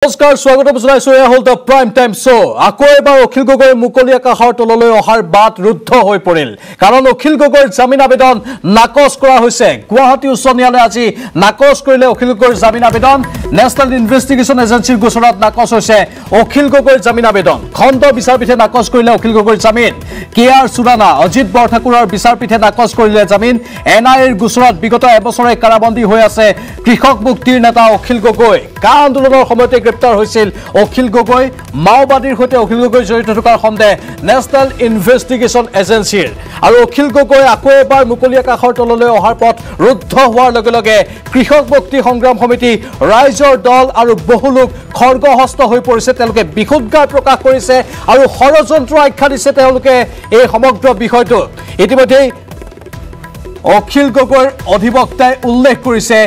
নমস্কাৰ স্বাগতম জনাইছো এয়া হল দ্য প্ৰাইম টাইম শো আকৌ এবাৰ অখিল গগৈ মুকলি আকাশৰ তললৈ অহাৰ বাট ৰুদ্ধ হৈ পৰিল কাৰণ অখিল গগৈৰ জামিন আবেদন নাকচ কৰা হৈছে গুৱাহাটী উচ্চ ন্যায়ালয়ে আজি নাকচ কৰিলে অখিল গগৈৰ জামিন আবেদন নেশ্যনেল ইনভেষ্টিগেশ্যন এজেন্সিৰ গোচৰত নাকচ হৈছে অখিল গগৈৰ জামিন আবেদন খণ্ড বিচাৰপীঠে নাকচ কৰিলে অখিল গগৈৰ জামিন কেআৰ সুৰানা অজিত বৰঠাকুৰৰ বিচাৰপীঠে নাকচ কৰিলে জামিন এনআইএৰ গোচৰত বিগত এবছৰে কাৰাবন্দী হৈ আছে কৃষক মুক্তিৰ নেতা অখিল গগৈ কা আন্দোলনৰ সময়তে গ্ৰেপ্তাৰ হৈছিল অখিল গগৈ মাওবাদীৰ সৈতে অখিল গগৈ জড়িত থকাৰ সন্দেহ নেশ্যনেল ইনভেষ্টিগেশ্যন এজেন্সিৰ আৰু অখিল গগৈ আকৌ এবাৰ মুকলি আকাশৰ তললৈ অহাৰ পথ ৰুদ্ধ হোৱাৰ লগে লগে কৃষক মুক্তি সংগ্ৰাম সমিতি ৰাইজৰ দল আৰু বহু লোক খৰ্গহস্ত হৈ পৰিছে তেওঁলোকে বিক্ষোভগাৰ প্ৰকাশ কৰিছে আৰু ষড়যন্ত্ৰ আখ্যা দিছে তেওঁলোকে এই সমগ্ৰ বিষয়টো ইতিমধ্যে অখিল গগৈৰ অধিবক্তাই উল্লেখ কৰিছে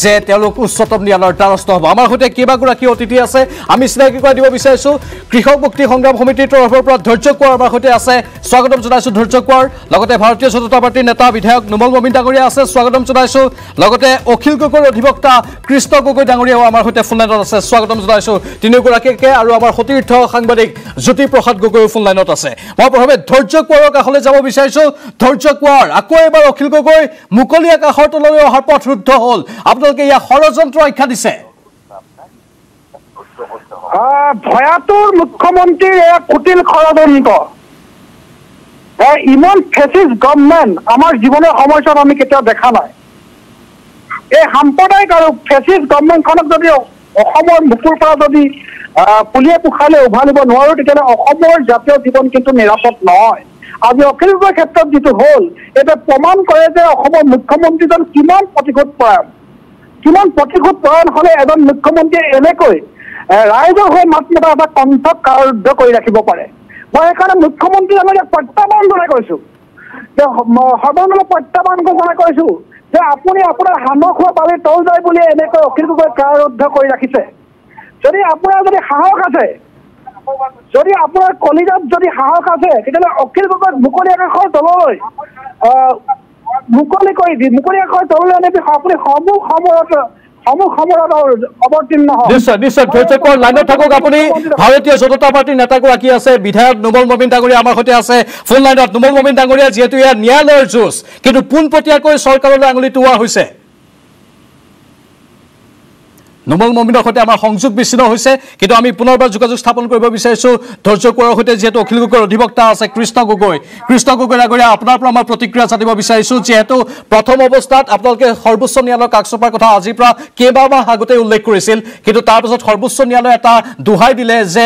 যে তেওঁলোক উচ্চতম ন্যায়ালয়ৰ দ্বাৰস্থ হ'ব আমাৰ সৈতে কেইবাগৰাকী অতিথি আছে আমি চিনাকি কৰাই দিব বিচাৰিছো কৃষক মুক্তি সংগ্ৰাম সমিতিৰ তৰফৰ পৰা ধৈৰ্য কোঁৱৰ আমাৰ সৈতে আছে স্বাগতম জনাইছো ধৈৰ্য কোঁৱৰ লগতে ভাৰতীয় জনতা পাৰ্টিৰ নেতা বিধায়ক নুমল মমিন ডাঙৰীয়া আছে স্বাগতম জনাইছো লগতে অখিল গগৈৰ অধিবক্তা কৃষ্ণ গগৈ ডাঙৰীয়াও আমাৰ সৈতে ফোন লাইনত আছে স্বাগতম জনাইছো তিনিগৰাকীকে আৰু আমাৰ সতীৰ্থ সাংবাদিক জ্যোতি প্ৰসাদ গগৈ ফোন লাইনত আছে মই প্ৰথমে ধৈৰ্য কোঁৱৰৰ কাষলৈ যাব বিচাৰিছো ধৈৰ্য কোঁৱৰ আকৌ এবাৰ অখিল গগৈ মুকলি আকাশৰ তললৈ অহাৰ পথ ৰুদ্ধ হ'ল আপোনালোকে ইয়া ষড়যন্ত্ৰ আখ্যা দিছে ভয়াতুৰ মুখ্যমন্ত্ৰীৰ এক কুটিল ষড়যন্ত্ৰ ইমান ফেচিষ্ট গভৰ্ণমেণ্ট আমাৰ জীৱনৰ সময়ছোৱাত আমি কেতিয়াও দেখা নাই এই সাম্প্ৰদায়িক আৰু ফেচিষ্ট গভৰ্ণমেণ্টখনক যদি অসমৰ বুকুৰ পৰা যদি পুলিয়ে পোখালে উভালিব নোৱাৰো তেতিয়াহ'লে অসমৰ জাতীয় জীৱন কিন্তু নিৰাপদ নহয় আজি অখিল গগৈৰ ক্ষেত্ৰত যিটো হ'ল এতিয়া প্ৰমাণ কৰে যে অসমৰ মুখ্যমন্ত্ৰীজন কিমান প্ৰতিশোধ হলে এজন মুখ্যমন্ত্ৰীয়ে এনেকৈ ৰাইজৰ হৈ মাত মতা এটা কণ্ঠ কাৰ্য কৰি ৰাখিব পাৰে মই সেইকাৰণে মুখ্যমন্ত্ৰীজনক প্ৰত্যাহ্বান জনাই কৈছো যে সৰ্বমূলক প্ৰত্যাহ্বান জনাই কৈছো যে আপুনি আপোনাৰ হামক হোৱা পালে তল যায় বুলি এনেকৈ অখিল গগৈ কাৰাৰুদ্ধ কৰি ৰাখিছে যদি আপোনাৰ যদি সাহস আছে যদি আপোনাৰ কলিজাত যদি সাহস আছে তেতিয়াহ'লে অখিল গগৈ মুকলি আকাশৰ তললৈ মুকলি আকাশৰ তললৈ আনি আপুনি সমূহ সমৰত অৱতীৰ্ণ হওক নিশ্চয় ধৈৰ্য কোঁৱৰ লাইনত থাকক আপুনি ভাৰতীয় জনতা পাৰ্টিৰ নেতাগৰাকী আছে বিধায়ক নুমল মমিন ডাঙৰীয়া আমাৰ সৈতে আছে ফোন লাইনত নুমল মমিন ডাঙৰীয়া যিহেতু এয়া ন্যায়ালয়ৰ যুঁজ কিন্তু পোনপটীয়াকৈ চৰকাৰলৈ আঙুলি টোওৱা হৈছে নুমল মমিনৰ সৈতে আমাৰ সংযোগ বিচ্ছিন্ন হৈছে কিন্তু আমি পুনৰবাৰ যোগাযোগ স্থাপন কৰিব বিচাৰিছো ধৈৰ্য কোঁৱৰৰ সৈতে যিহেতু অখিল গগৈৰ অধিবক্তা আছে কৃষ্ণ গগৈ ডাঙৰীয়া আপোনাৰ পৰা আমাৰ প্ৰতিক্ৰিয়া জানিব বিচাৰিছো যিহেতু প্ৰথম অৱস্থাত আপোনালোকে সৰ্বোচ্চ ন্যায়ালয়ৰ কাষ চপাৰ কথা আজিৰ পৰা কেইবামাহ আগতে উল্লেখ কৰিছিল কিন্তু তাৰপিছত সৰ্বোচ্চ ন্যায়ালয়ে এটা দোহাই দিলে যে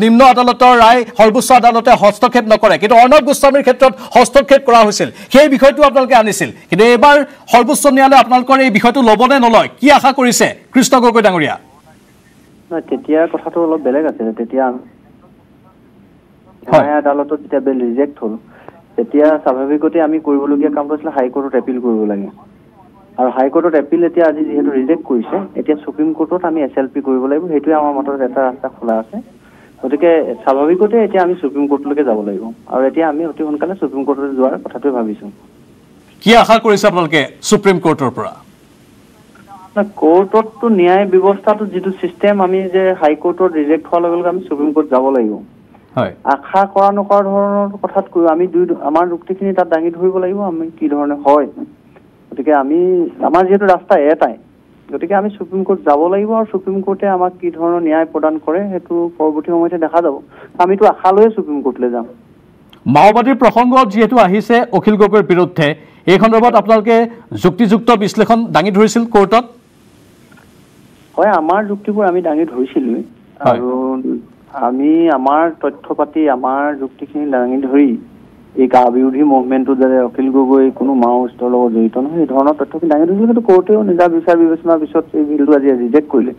নিম্ন আদালতৰ ৰায় সৰ্বোচ্চ আদালতে হস্তক্ষেপ নকৰে কিন্তু অৰ্ণৱ গোস্বামীৰ ক্ষেত্ৰত হস্তক্ষেপ কৰা হৈছিল সেই বিষয়টো আপোনালোকে আনিছিল কিন্তু এইবাৰ সৰ্বোচ্চ ন্যায়ালয়ে আপোনালোকৰ এই বিষয়টো ল'বনে নলয় কি আশা কৰিছে কৃষ্ণ গগৈ ডাঙৰীয়া তেতিয়া কথাটো অলপ বেলেগ আছে তেতিয়া আদালতত যেতিয়া বিল ৰিজেক্ট হ'ল তেতিয়া স্বাভাৱিকতে আমি কৰিবলগীয়া কামটো আছিলে হাইকোৰ্টত এপিল কৰিব লাগে আৰু হাইকোৰ্টত এপিল এতিয়া আজি যিহেতু ৰিজেক্ট কৰিছে এতিয়া সুপ্ৰিম কোৰ্টত আমি SLP কৰিব লাগিব সেইটোৱে আমাৰ মতত এটা ৰাস্তা খোলা আছে গতিকে স্বাভাৱিকতে এতিয়া আমি সুপ্ৰিম কোৰ্টলৈকে যাব লাগিব আৰু এতিয়া আমি অতি সোনকালে সুপ্ৰিম কোৰ্টলৈ যোৱাৰ কথাটোৱে ভাবিছো কি আশা কৰিছে আপোনালোকে সুপ্ৰিম কোৰ্টৰ পৰা কোৰ্টতো ন্যায় ব্যৱস্থাটো যিটো চিষ্টেম আমি যে হাইকোৰ্টত ৰিজেক্ট হোৱাৰ লগে লগে আমি সুপ্ৰিম কোৰ্ট যাব লাগিব আশা কৰা নকৰা ধৰণৰ কথাত কৈ আমি আমাৰ যুক্তিখিনি তাত দাঙি ধৰিব লাগিব আমি কি ধৰণে হয় গতিকে আমাৰ যিহেতু ৰাস্তা এটাই গতিকে আমি সুপ্ৰিম কোৰ্ট যাব লাগিব আৰু সুপ্ৰিম কোৰ্টে আমাক কি ধৰণৰ ন্যায় প্ৰদান কৰে সেইটো পৰৱৰ্তী সময়তে দেখা যাব আমিতো আশা লৈয়ে সুপ্ৰিম কোৰ্টলৈ যাম মাওবাদীৰ প্ৰসংগত যিহেতু আহিছে অখিল গগৈৰ বিৰুদ্ধে এই সন্দৰ্ভত আপোনালোকে যুক্তিযুক্ত বিশ্লেষণ দাঙি ধৰিছিল কোৰ্টত হয় আমাৰ যুক্তিবোৰ আমি দাঙি ধৰিছিলো আৰু আমি আমাৰ তথ্য পাতি আমাৰ যুক্তিখিনি দাঙি ধৰি এই কা বিৰোধী মুভমেণ্টটো যে অখিল গগৈ কোনো মাওবাদীৰ লগত জড়িত নহয় এই ধৰণৰ তথ্যখিনি দাঙি ধৰিছিল কিন্তু কোৰ্টেও নিজা বিচাৰ বিবেচনাৰ পিছত এই বিলটো আজি ৰিজেক্ট কৰিলে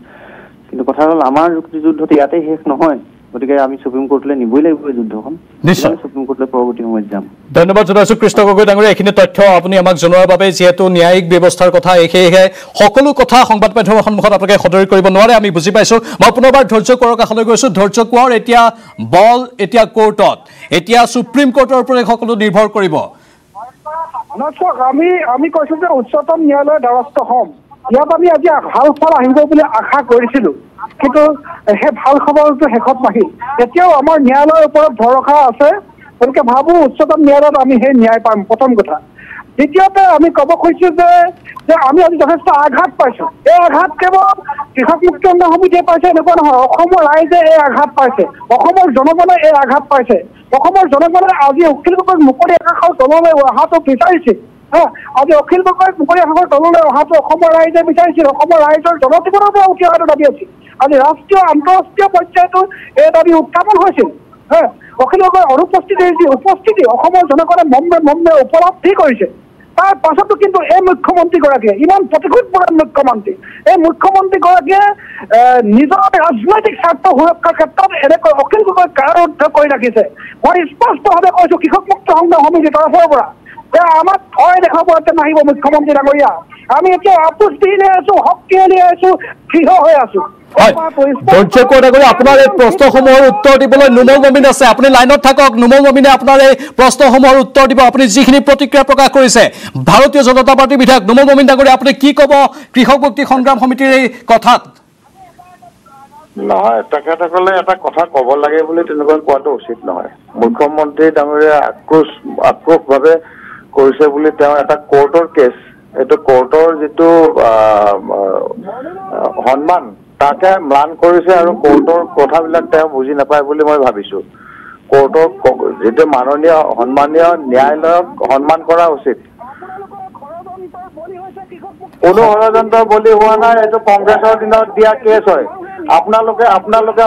কিন্তু কথা হ'ল আমাৰ যুক্তিযুদ্ধত ইয়াতে শেষ নহয় গতিকে আমি সুপ্ৰিম কোৰ্টলৈ নিবই লাগিব এই যুদ্ধখন নিশ্চয় সুপ্ৰিম কোৰ্টলৈ পৰৱৰ্তী সময়ত যাম ধন্যবাদ জনাইছো কৃষ্ণ গগৈ ডাঙৰীয়া এইখিনি তথ্য আপুনি আমাক জনোৱাৰ বাবে যিহেতু ন্যায়িক ব্যৱস্থাৰ কথা সেয়েহে সকলো কথা সংবাদ মাধ্যমৰ সন্মুখত আপোনালোকে সদৰি কৰিব নোৱাৰে আমি বুজি পাইছো মই পুনৰবাৰ ধৈৰ্য কোঁৱৰৰ কাষলৈ গৈছো ধৈৰ্য কোঁৱৰ এতিয়া কোৰ্টত এতিয়া সুপ্ৰিম কোৰ্টৰ ওপৰত সকলো নিৰ্ভৰ কৰিব আমি কৈছো যে উচ্চতম ন্যায়ালয়ৰ দ্বাৰস্থ হ'ম ইয়াত আমি আজি ভাল ফল আহিব বুলি আশা কৰিছিলোঁ, কিন্তু সেই ভাল খবৰটো শেষত নাহিল। এতিয়াও আমাৰ ন্যায়ালয়ৰ ওপৰত ভৰসা আছে, গতিকে ভাবোঁ উচ্চতম ন্যায়ালয়ত আমি সেই ন্যায় পাম, প্ৰথম কথা। দ্বিতীয়তে আমি ক'ব খুজিছোঁ যে আমি আজি যথেষ্ট আঘাত পাইছোঁ। এই আঘাত কেৱল কৃষক মুক্তি আন্দোলন সমিতিয়ে পাইছে এনেকুৱা নহয়, অসমৰ ৰাইজে এই আঘাত পাইছে, অসমৰ জনগণে এই আঘাত পাইছে। অসমৰ জনগণে আজি অখিল গগৈক মুকলি আকাশৰ তললৈ অহাটো বিচাৰিছিল। আজি অখিল গগৈক মুকলি আকাশৰ তললৈ অহাটো অসমৰ ৰাইজে বিচাৰিছিল, অসমৰ ৰাইজৰ জনজীৱনৰ পৰা উঠি অহাটো দাবী আছিল। আজি ৰাষ্ট্ৰীয় আন্তঃৰাষ্ট্ৰীয় পৰ্যায়তো এই দাবী উত্থাপন হৈছিল। অখিল গগৈৰ অনুপস্থিতিৰ যি উপস্থিতি অসমৰ জনগণে মৰ্মে উপলব্ধি কৰিছে। তাৰ পাছতো কিন্তু এই মুখ্যমন্ত্ৰীগৰাকীয়ে, ইমান প্ৰতিশোধ পৰায়ণ মুখ্যমন্ত্ৰী, এই মুখ্যমন্ত্ৰীগৰাকীয়ে নিজৰ ৰাজনৈতিক স্বাৰ্থ সুৰক্ষাৰ ক্ষেত্ৰত এনেকৈ অখিল গগৈক কাৰাৰুদ্ধ কৰি ৰাখিছে। মই স্পষ্টভাৱে কৈছোঁ কৃষক মুক্ত সংগ্ৰাম সমিতিৰ তৰফৰ পৰা যে আমাক ভয় দেখাব নাহিব মুখ্যমন্ত্ৰী ডাঙৰীয়া। আমি এতিয়া আপোচ দি আছোঁ, শক্তিশালী আছোঁ, দৃঢ় হৈ আছোঁ। ধৈৰ্য কৰি আপোনাৰ এই প্ৰশ্নসমূহৰ উত্তৰ দিবলৈ নুমল মমিন আছে, আপুনি লাইনত থাকক। নুমল মমিনে আপোনাৰ এই প্ৰশ্নসমূহৰ উত্তৰ দিব। আপুনি যিখিনি প্ৰতিক্ৰিয়া প্ৰকাশ কৰিছে ভাৰতীয় জনতা পাৰ্টীৰ বিধায়ক নুমল মমিন ডাঙৰীয়া, আপুনি কি ক'ব কৃষক মুক্তি সংগ্ৰাম সমিতিৰ এই কথাত? নহয়, তেখেতসকলে এটা কথা ক'ব লাগে বুলি তেনেকুৱা কোৱাটো উচিত নহয়। মুখ্যমন্ত্ৰী ডাঙৰীয়া আক্ৰোশভাৱে কৰিছে বুলি তেওঁ এটা কোৰ্টৰ কেছ, এইটো কোৰ্টৰ যিটো সন্মান তাকে ম্লান কৰিছে আৰু কোৰ্টৰ কথাবিলাক তেওঁ বুজি নাপায় বুলি মই ভাবিছোঁ। কোৰ্টৰ যিটো মাননীয় সন্মানীয় ন্যায়ালয়ক সন্মান কৰা উচিত। কোনো ষড়যন্ত্ৰৰ বলি হোৱা নাই, এইটো কংগ্ৰেছৰ দিনত দিয়া কেছ হয়। আপোনালোকে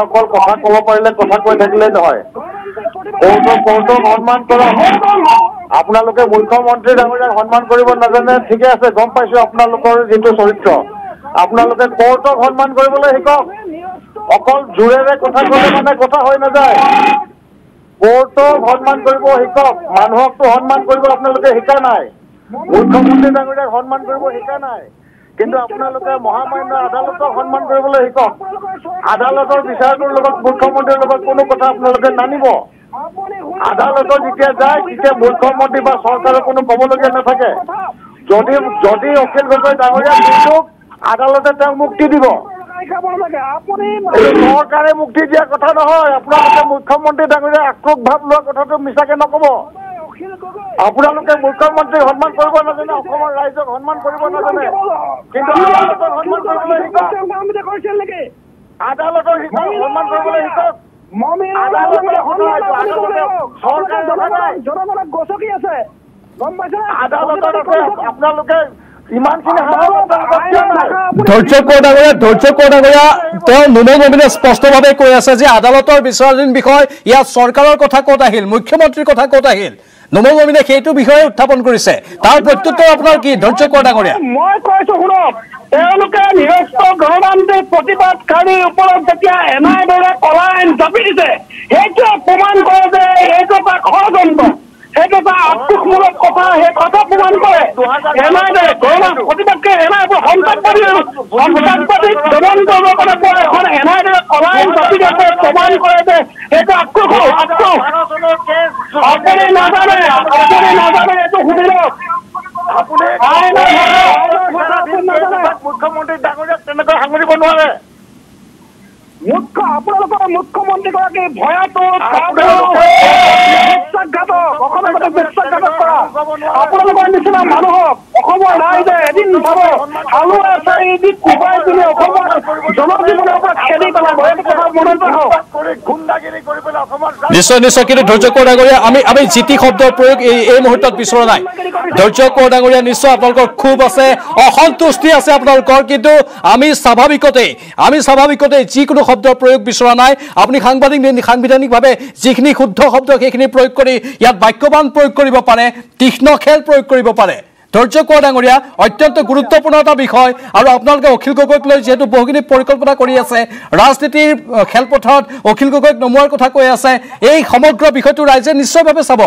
অকল কথা ক'ব পাৰিলে কথা কৈ থাকিলে নহয়, কোৰ্টক সন্মান কৰা। আপোনালোকে মুখ্যমন্ত্ৰী ডাঙৰীয়াক সন্মান কৰিব নাজানে, ঠিকে আছে, গম পাইছোঁ আপোনালোকৰ যিটো চৰিত্ৰ। আপোনালোকে কোৰ্টক সন্মান কৰিবলৈ শিকক। অকল জোৰেৰে কথা ক'লে মানে কথা হৈ নাযায়। কোৰ্টক সন্মান কৰিব শিকক। মানুহকতো সন্মান কৰিব আপোনালোকে শিকা নাই, মুখ্যমন্ত্ৰী ডাঙৰীয়াক সন্মান কৰিব শিকা নাই, কিন্তু আপোনালোকে মহামান্য আদালতক সন্মান কৰিবলৈ শিকক। আদালতৰ বিচাৰটোৰ লগত মুখ্যমন্ত্ৰীৰ লগত কোনো কথা আপোনালোকে নানিব। আদালতত যেতিয়া যায় তেতিয়া মুখ্যমন্ত্ৰী বা চৰকাৰৰ কোনো ক'বলগীয়া নাথাকে। যদি অখিল গগৈ ডাঙৰীয়া নিৰ্দোষ, আদালতে তেওঁক মুক্তি দিব। চৰকাৰে মুক্তি দিয়া কথা নহয়। আপোনালোকে মুখ্যমন্ত্ৰী ডাঙৰীয়া আক্ৰোশ ভাৱ লোৱা কথাটো মিছাকে নক'ব। আপোনালোকে মুখ্যমন্ত্ৰীক সন্মান কৰিব নাজানে, অসমৰ ৰাইজক সন্মান কৰিব নাজানে, কিন্তু আদালতক সন্মান কৰিবলৈ শিকক। আদালতক সন্মান কৰিবলৈ শিকক। আপোনালোকে ধৈৰ্য ডাঙৰীয়া তেওঁ নুমল মমিনে স্পষ্টভাৱে কৈ আছে যে আদালতৰ বিচাৰাধীন বিষয়, ইয়াত চৰকাৰৰ কথা ক'ত আহিল, মুখ্যমন্ত্ৰীৰ কথা ক'ত আহিল? নুমল মমিনে সেইটো বিষয়ে উত্থাপন কৰিছে, তাৰ প্ৰত্যুত্তৰ আপোনাৰ কি ধৈৰ্য ডাঙৰীয়া? মই কৈছোঁ শুনক, তেওঁলোকে নিৰস্ত্ৰ গণতান্ত্ৰিক প্ৰতিবাদকাৰীৰ ওপৰত যেতিয়া এনআই দৰে কলা আইন জাপি দিছে, সেইটোৱে প্ৰমাণ কৰে যে এইটো এটা ষড়যন্ত্ৰ, সেইটো এটা আক্ৰোশমূলক কথা, সেই কথা প্ৰমাণ কৰে। এনআই দৰে প্ৰতিবাদকাৰী এনআই সন্ত্ৰাসবাদী দমন কৰিবৰ কাৰণে এখন এনআই দৰে কলা আইন জাপি দিছে, প্ৰমাণ কৰে যে সেইটো আক্ৰোশ। আপুনি নাজানে এইটো শুনি লওক। মুখ্যমন্ত্ৰী ডাঙৰীয়াক তেনেকৈ সাঙুৰিব নোৱাৰে। আপোনালোকৰ মুখ্যমন্ত্ৰীগৰাকী ভয়াতো বিশ্বাসঘাতক কৰা। আপোনালোকৰ নিচিনা মানুহক অসমৰ ৰাইজে এদিন চাব আলুৱে চাৰি দি কোবাই তুলি অসমৰ জনজীৱনৰ পৰা খেদি পেলাব। এইটো কথা মনত ৰাখক। নিশ্চয় কিন্তু ধৈৰ্য ডাঙৰীয়া, আমি জিতি শব্দৰ প্ৰয়োগ এই মুহূৰ্তত বিচৰা নাই। ধৈৰ্য ডাঙৰীয়া, নিশ্চয় আপোনালোকৰ ক্ষোভ আছে, অসন্তুষ্টি আছে আপোনালোকৰ, কিন্তু আমি স্বাভাৱিকতে যিকোনো শব্দৰ প্ৰয়োগ বিচৰা নাই। আপুনি সাংবিধানিকভাৱে যিখিনি শুদ্ধ শব্দ সেইখিনি প্ৰয়োগ কৰি ইয়াত বাক্যবান প্ৰয়োগ কৰিব পাৰে, তীক্ষ্ণ খেল প্ৰয়োগ কৰিব পাৰে। ধৈৰ্য ডাঙৰীয়া, অত্যন্ত গুৰুত্বপূৰ্ণ এটা বিষয়, আৰু আপোনালোকে অখিল গগৈক লৈ যিহেতু বহুখিনি পৰিকল্পনা কৰি আছে, ৰাজনীতিৰ খেলপথাৰত অখিল গগৈক নমোৱাৰ কথা কৈ আছে, এই সমগ্ৰ বিষয়টো ৰাইজে নিশ্চয়ভাৱে চাব।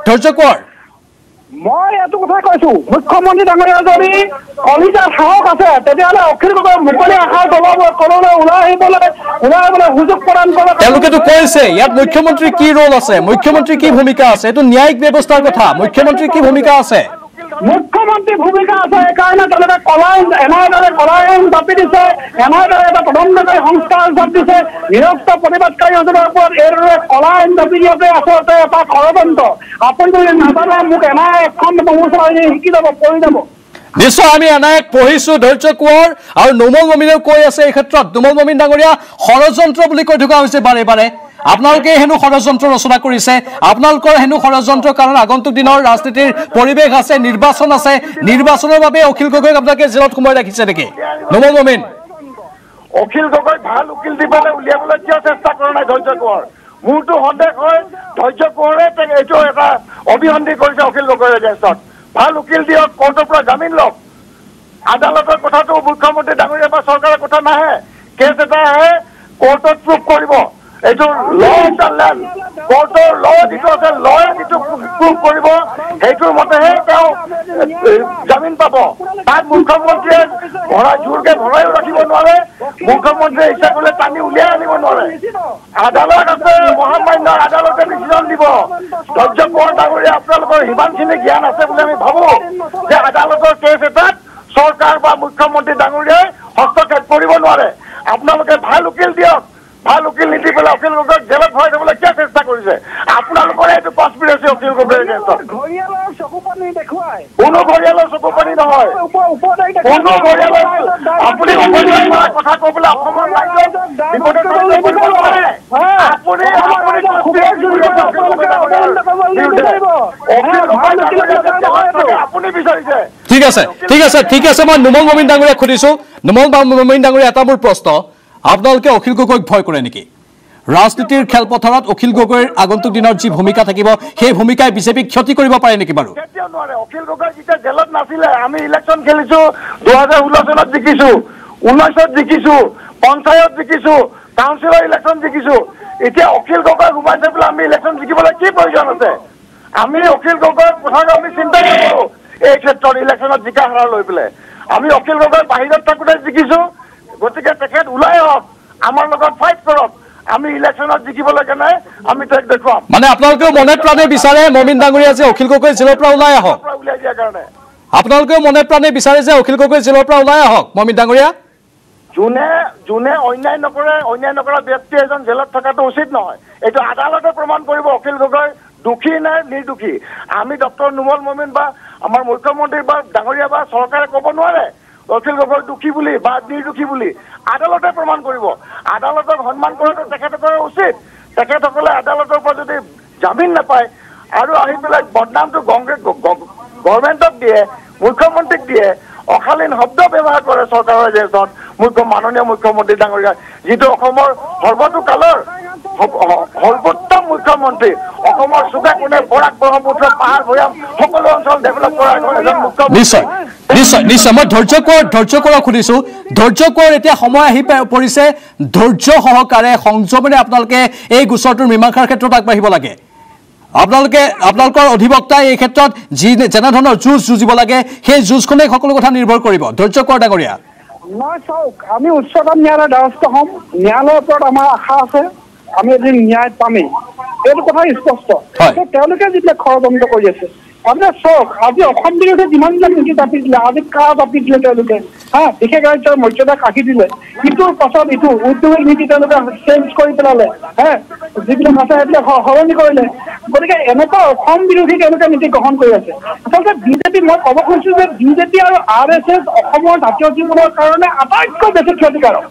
ধৈৰ্য মই এইটো কথাই কৈছোঁ, মুখ্যমন্ত্ৰী ডাঙৰীয়া যদি কলিজাৰ সাহস আছে তেতিয়াহ'লে অখিল গগৈ মুকলি আশাৰ তললৈ ওলাই আহিবলৈ সুযোগ প্ৰদান কৰে। তেওঁলোকেতো কৈছে ইয়াত মুখ্যমন্ত্ৰীৰ কি ৰোল আছে, মুখ্যমন্ত্ৰীৰ কি ভূমিকা আছে, এইটো ন্যায়িক ব্যৱস্থাৰ কথা, মুখ্যমন্ত্ৰীৰ কি ভূমিকা আছে। মুখ্যমন্ত্ৰী ভূমিকা আছে সেইকাৰণে তেওঁলোকে এনেদৰে কলায়ন জাপি দিছে, এনেদৰে এটা তদন্তকাৰী সংস্থা জাপি দিছে। নিৰস্ত প্ৰতিবাদকাৰীসকলৰ ওপৰত এইদৰে কলায়ন জাপি দিয়াতে আচলতে এটা ষড়যন্ত্ৰ। আপুনি যদি নাজানে মোক এনাই এখন শিকি যাব, পৰি যাব। নিশ্চয় আমি এনায়ক পঢ়িছো ধৈৰ্য কোঁৱৰ আৰু নোমল মমিনেও কৈ আছে এই ক্ষেত্ৰত। নোমল মমিন ডাঙৰীয়া ষড়যন্ত্ৰ বুলি কৈ থকা হৈছে বাৰে বাৰে। আপোনালোকে হেনো ষড়যন্ত্ৰ ৰচনা কৰিছে, আপোনালোকৰ হেনো ষড়যন্ত্ৰ কাৰণ আগন্তুক দিনৰ ৰাজনীতিৰ পৰিৱেশ আছে, নিৰ্বাচন আছে, নিৰ্বাচনৰ বাবে অখিল গগৈক আপোনালোকে জেলত সোমাই ৰাখিছে নেকি? নোমল মমিন, অখিল গগৈ ভাল উকিল দি পেলাই উলিয়াবলৈ কিয় চেষ্টা কৰা নাই ধৈৰ্য কোঁৱৰ? মোৰতো সন্দেহ হয় ধৈৰ্য কোঁৱৰে এইটো এটা অভিসন্ধি কৰিছে অখিল গগৈৰ এগেইনষ্টত। ভাল উকিল দিয়ক, কোৰ্টৰ পৰা জামিন লওক। আদালতৰ কথাটো মুখ্যমন্ত্ৰী ডাঙৰীয়া বা চৰকাৰৰ কথা নাহে, কেছ এটা আহে কোৰ্টত প্ৰুভ কৰিব। এইটো ল অফ দ্য লেণ্ড, কোৰ্টৰ ল যিটো আছে লয়ে যিটো প্ৰুভ কৰিব সেইটোৰ মতেহে তেওঁ জামিন পাব। তাত মুখ্যমন্ত্ৰীয়ে জোৰকে ভৰাইও ৰাখিব নোৱাৰে, মুখ্যমন্ত্ৰীয়ে ইচ্ছা কৰিলে টানি উলিয়াই আনিব নোৱাৰে। আদালত আছে, মহামান্য আদালতে ডিচিজন দিব। ধৈৰ্য কোঁৱৰ ডাঙৰীয়া আপোনালোকৰ সিমানখিনি জ্ঞান আছে বুলি আমি ভাবো যে আদালতৰ কেছ এটাত চৰকাৰ বা মুখ্যমন্ত্ৰী ডাঙৰীয়াই হস্তক্ষেপ কৰিব নোৱাৰে। আপোনালোকে ভাল উকিল দিয়ক, ভাল উকিল নিদি পেলাই অখিল গগৈক জেলত ভৰাই থবলৈ কিয় চেষ্টা কৰিছে? আপোনালোকৰ এইটো কনস্পিৰেচি অখিল গগৈৰ এগেইনষ্টত। কোনো ঘৰিয়ালৰ চকু পানী নহয়, কোনো ঘৰিয়ালৰ আপুনি কথা কবলৈ অসমৰ ৰাজ্যত আপুনি বিচাৰিছে। ঠিক আছে ঠিক আছে ঠিক আছে, মই নোমল মমিন ডাঙৰীয়াক সুধিছো। নোমল মমিন ডাঙৰীয়া, এটা মোৰ প্ৰশ্ন, আপোনালোকে অখিল গগৈক ভয় কৰে নেকি? ৰাজনীতিৰ খেলপথাৰত অখিল গগৈৰ আগন্তুক দিনৰ যি ভূমিকা থাকিব সেই ভূমিকাই বিজেপিক ক্ষতি কৰিব পাৰে নেকি বাৰু? কেতিয়াও নোৱাৰে। অখিল গগৈ যেতিয়া জেলত নাছিলে আমি ইলেকশ্যন খেলিছো, 2016 চনত জিকিছো, 19ত জিকিছো, পঞ্চায়ত জিকিছো, কাউন্সিলৰ ইলেকশ্যন জিকিছো। এতিয়া অখিল গগৈ সোমাইছে বোলে আমি ইলেকশ্যন জিকিবলৈ কি প্ৰয়োজন আছে? আমি অখিল গগৈৰ কথাটো আমি চিন্তা নকৰো এই ক্ষেত্ৰত ইলেকশ্যনত জিকা হাৰা লৈ পেলাই। আমি অখিল গগৈ বাহিৰত থাকোঁতে জিকিছো, গতিকে তেখেত ওলাই আহক, আমাৰ লগত ফাইট কৰক। আমি ইলেকশ্যনত জিকিবলৈ কেনে আমি তাক দেখুৱাম। মানে আপোনালোকেও মনে প্ৰাণে বিচাৰে মমিন ডাঙৰীয়া যে অখিল গগৈ জেলৰ পৰা ওলাই আহক? উলিয়াই দিয়াৰ কাৰণে আপোনালোকেও মনে প্ৰাণে বিচাৰে যে অখিল গগৈ জেলৰ পৰা ওলাই আহক? মমিন ডাঙৰীয়া, যোনে অন্যায় নকৰা ব্যক্তি এজন জেলত থকাটো উচিত নহয়। এইটো আদালতে প্ৰমাণ কৰিব অখিল গগৈ দোষী নে নিৰ্দোষী। আমি ডক্টৰ নোমল মমিন বা আমাৰ মুখ্যমন্ত্ৰী বা ডাঙৰীয়া বা চৰকাৰে ক'ব নোৱাৰে অখিল গগৈ দোষী বুলি বা নিৰ্দোষী বুলি। আদালতে প্ৰমাণ কৰিব। আদালতক সন্মান কৰাটো তেখেতসকলৰ উচিত। তেখেতসকলে আদালতৰ পৰা যদি জামিন নাপায় আৰু আহি পেলাই বদনামটো গভৰ্ণমেণ্টক দিয়ে, মুখ্যমন্ত্ৰীক দিয়ে, অশালীন শব্দ ব্যৱহাৰ কৰে চৰকাৰৰ এজেন্সত মাননীয় মুখ্যমন্ত্ৰী ডাঙৰীয়া, যিটো অসমৰ সৰ্বতোকালৰ সৰ্বোত্তম মুখ্যমন্ত্ৰী, অসমৰ চুকে কোণে বৰাক ব্ৰহ্মপুত্ৰ পাহাৰ ভৈয়াম সকলো অঞ্চল ডেভেলপ কৰা এজন মুখ্যমন্ত্ৰী। নিশ্চয় নিশ্চয় নিশ্চয়, মই ধৈৰ্য কোঁৱৰক সুধিছো। ধৈৰ্য কোঁৱৰ, এতিয়া সময় আহি পৰিছে, ধৈৰ্য সহকাৰে সংযমেৰে আপোনালোকে এই গোচৰটোৰ মীমাংসাৰ ক্ষেত্ৰত আগবাঢ়িব লাগে। আপোনালোকৰ অধিবক্তাই এই ক্ষেত্ৰত যেনেধৰণৰ যুঁজ যুঁজিব লাগে সেই যুঁজখনে সকলো কথা নিৰ্ভৰ কৰিব। ধৈৰ্য কোঁৱৰ ডাঙৰীয়া, নহয় চাওক, আমি উচ্চতম ন্যায়ালয়ৰ দ্বাৰস্থ হ'ম, ন্যায়ালয়ৰ ওপৰত আমাৰ আশা আছে, আমি এদিন ন্যায় পামেই, এইটো কথা স্পষ্ট। তেওঁলোকে যিবিলাক ষড়যন্ত্ৰ কৰি আছে, আপোনাৰ চাওক, আজি অসম বিৰোধে যিমানবিলাক নীতি জাপি দিলে, আজি কা জাপি দিলে তেওঁলোকে, বিশেষ ৰাজ্যৰ মৰ্যাদাক ৰাখি দিলে, ইটোৰ পাছত ইটো উদ্যোগিক নীতি তেওঁলোকে চেঞ্জ কৰি পেলালে, যিবিলাক আছে সেইবিলাক সলনি কৰিলে। গতিকে এনেকুৱা অসম বিৰোধী তেওঁলোকে নীতি গ্ৰহণ কৰি আছে। আচলতে বিজেপি, মই ক'ব খুজিছো যে বিজেপি আৰু RSS অসমৰ জাতীয় জীৱনৰ কাৰণে আটাইতকৈ বেছি ক্ষতিকাৰক।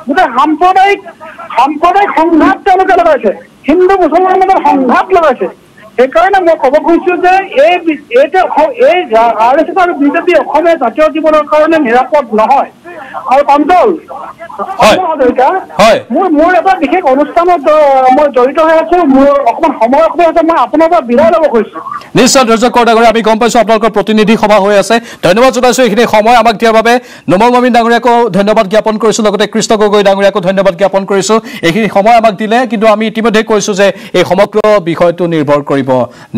গোটেই সাম্প্ৰদায়িক সংঘাত তেওঁলোকে লগাইছে, হিন্দু মুছলমানৰ মাজত সংঘাত লগাইছে। সেইকাৰণে মই ক'ব খুজিছো যে এই RSS আৰু বিজেপি অসমীয়া জাতীয় জীৱনৰ কাৰণে নিৰাপদ নহয়। আৰু প্ৰাঞ্জল, মোৰ এটা বিশেষ অনুষ্ঠানত মই জড়িত হৈ আছো, মোৰ অকণমান সময় অসুবিধা আছে, মই আপোনাৰ পৰা বিদায় ল'ব খুজিছো। নিশ্চয় ধৈৰ্য কোঁৱৰ ডাঙৰীয়া, আমি গম পাইছো আপোনালোকৰ প্ৰতিনিধি সভা হৈ আছে। ধন্যবাদ জনাইছো এইখিনি সময় আমাক দিয়াৰ বাবে। নোমল মমিন ডাঙৰীয়াকো ধন্যবাদ জ্ঞাপন কৰিছো, লগতে কৃষ্ণ গগৈ ডাঙৰীয়াকো ধন্যবাদ জ্ঞাপন কৰিছো এইখিনি সময় আমাক দিলে। কিন্তু আমি ইতিমধ্যে কৈছো যে এই সমগ্ৰ বিষয়টো নিৰ্ভৰ কৰিব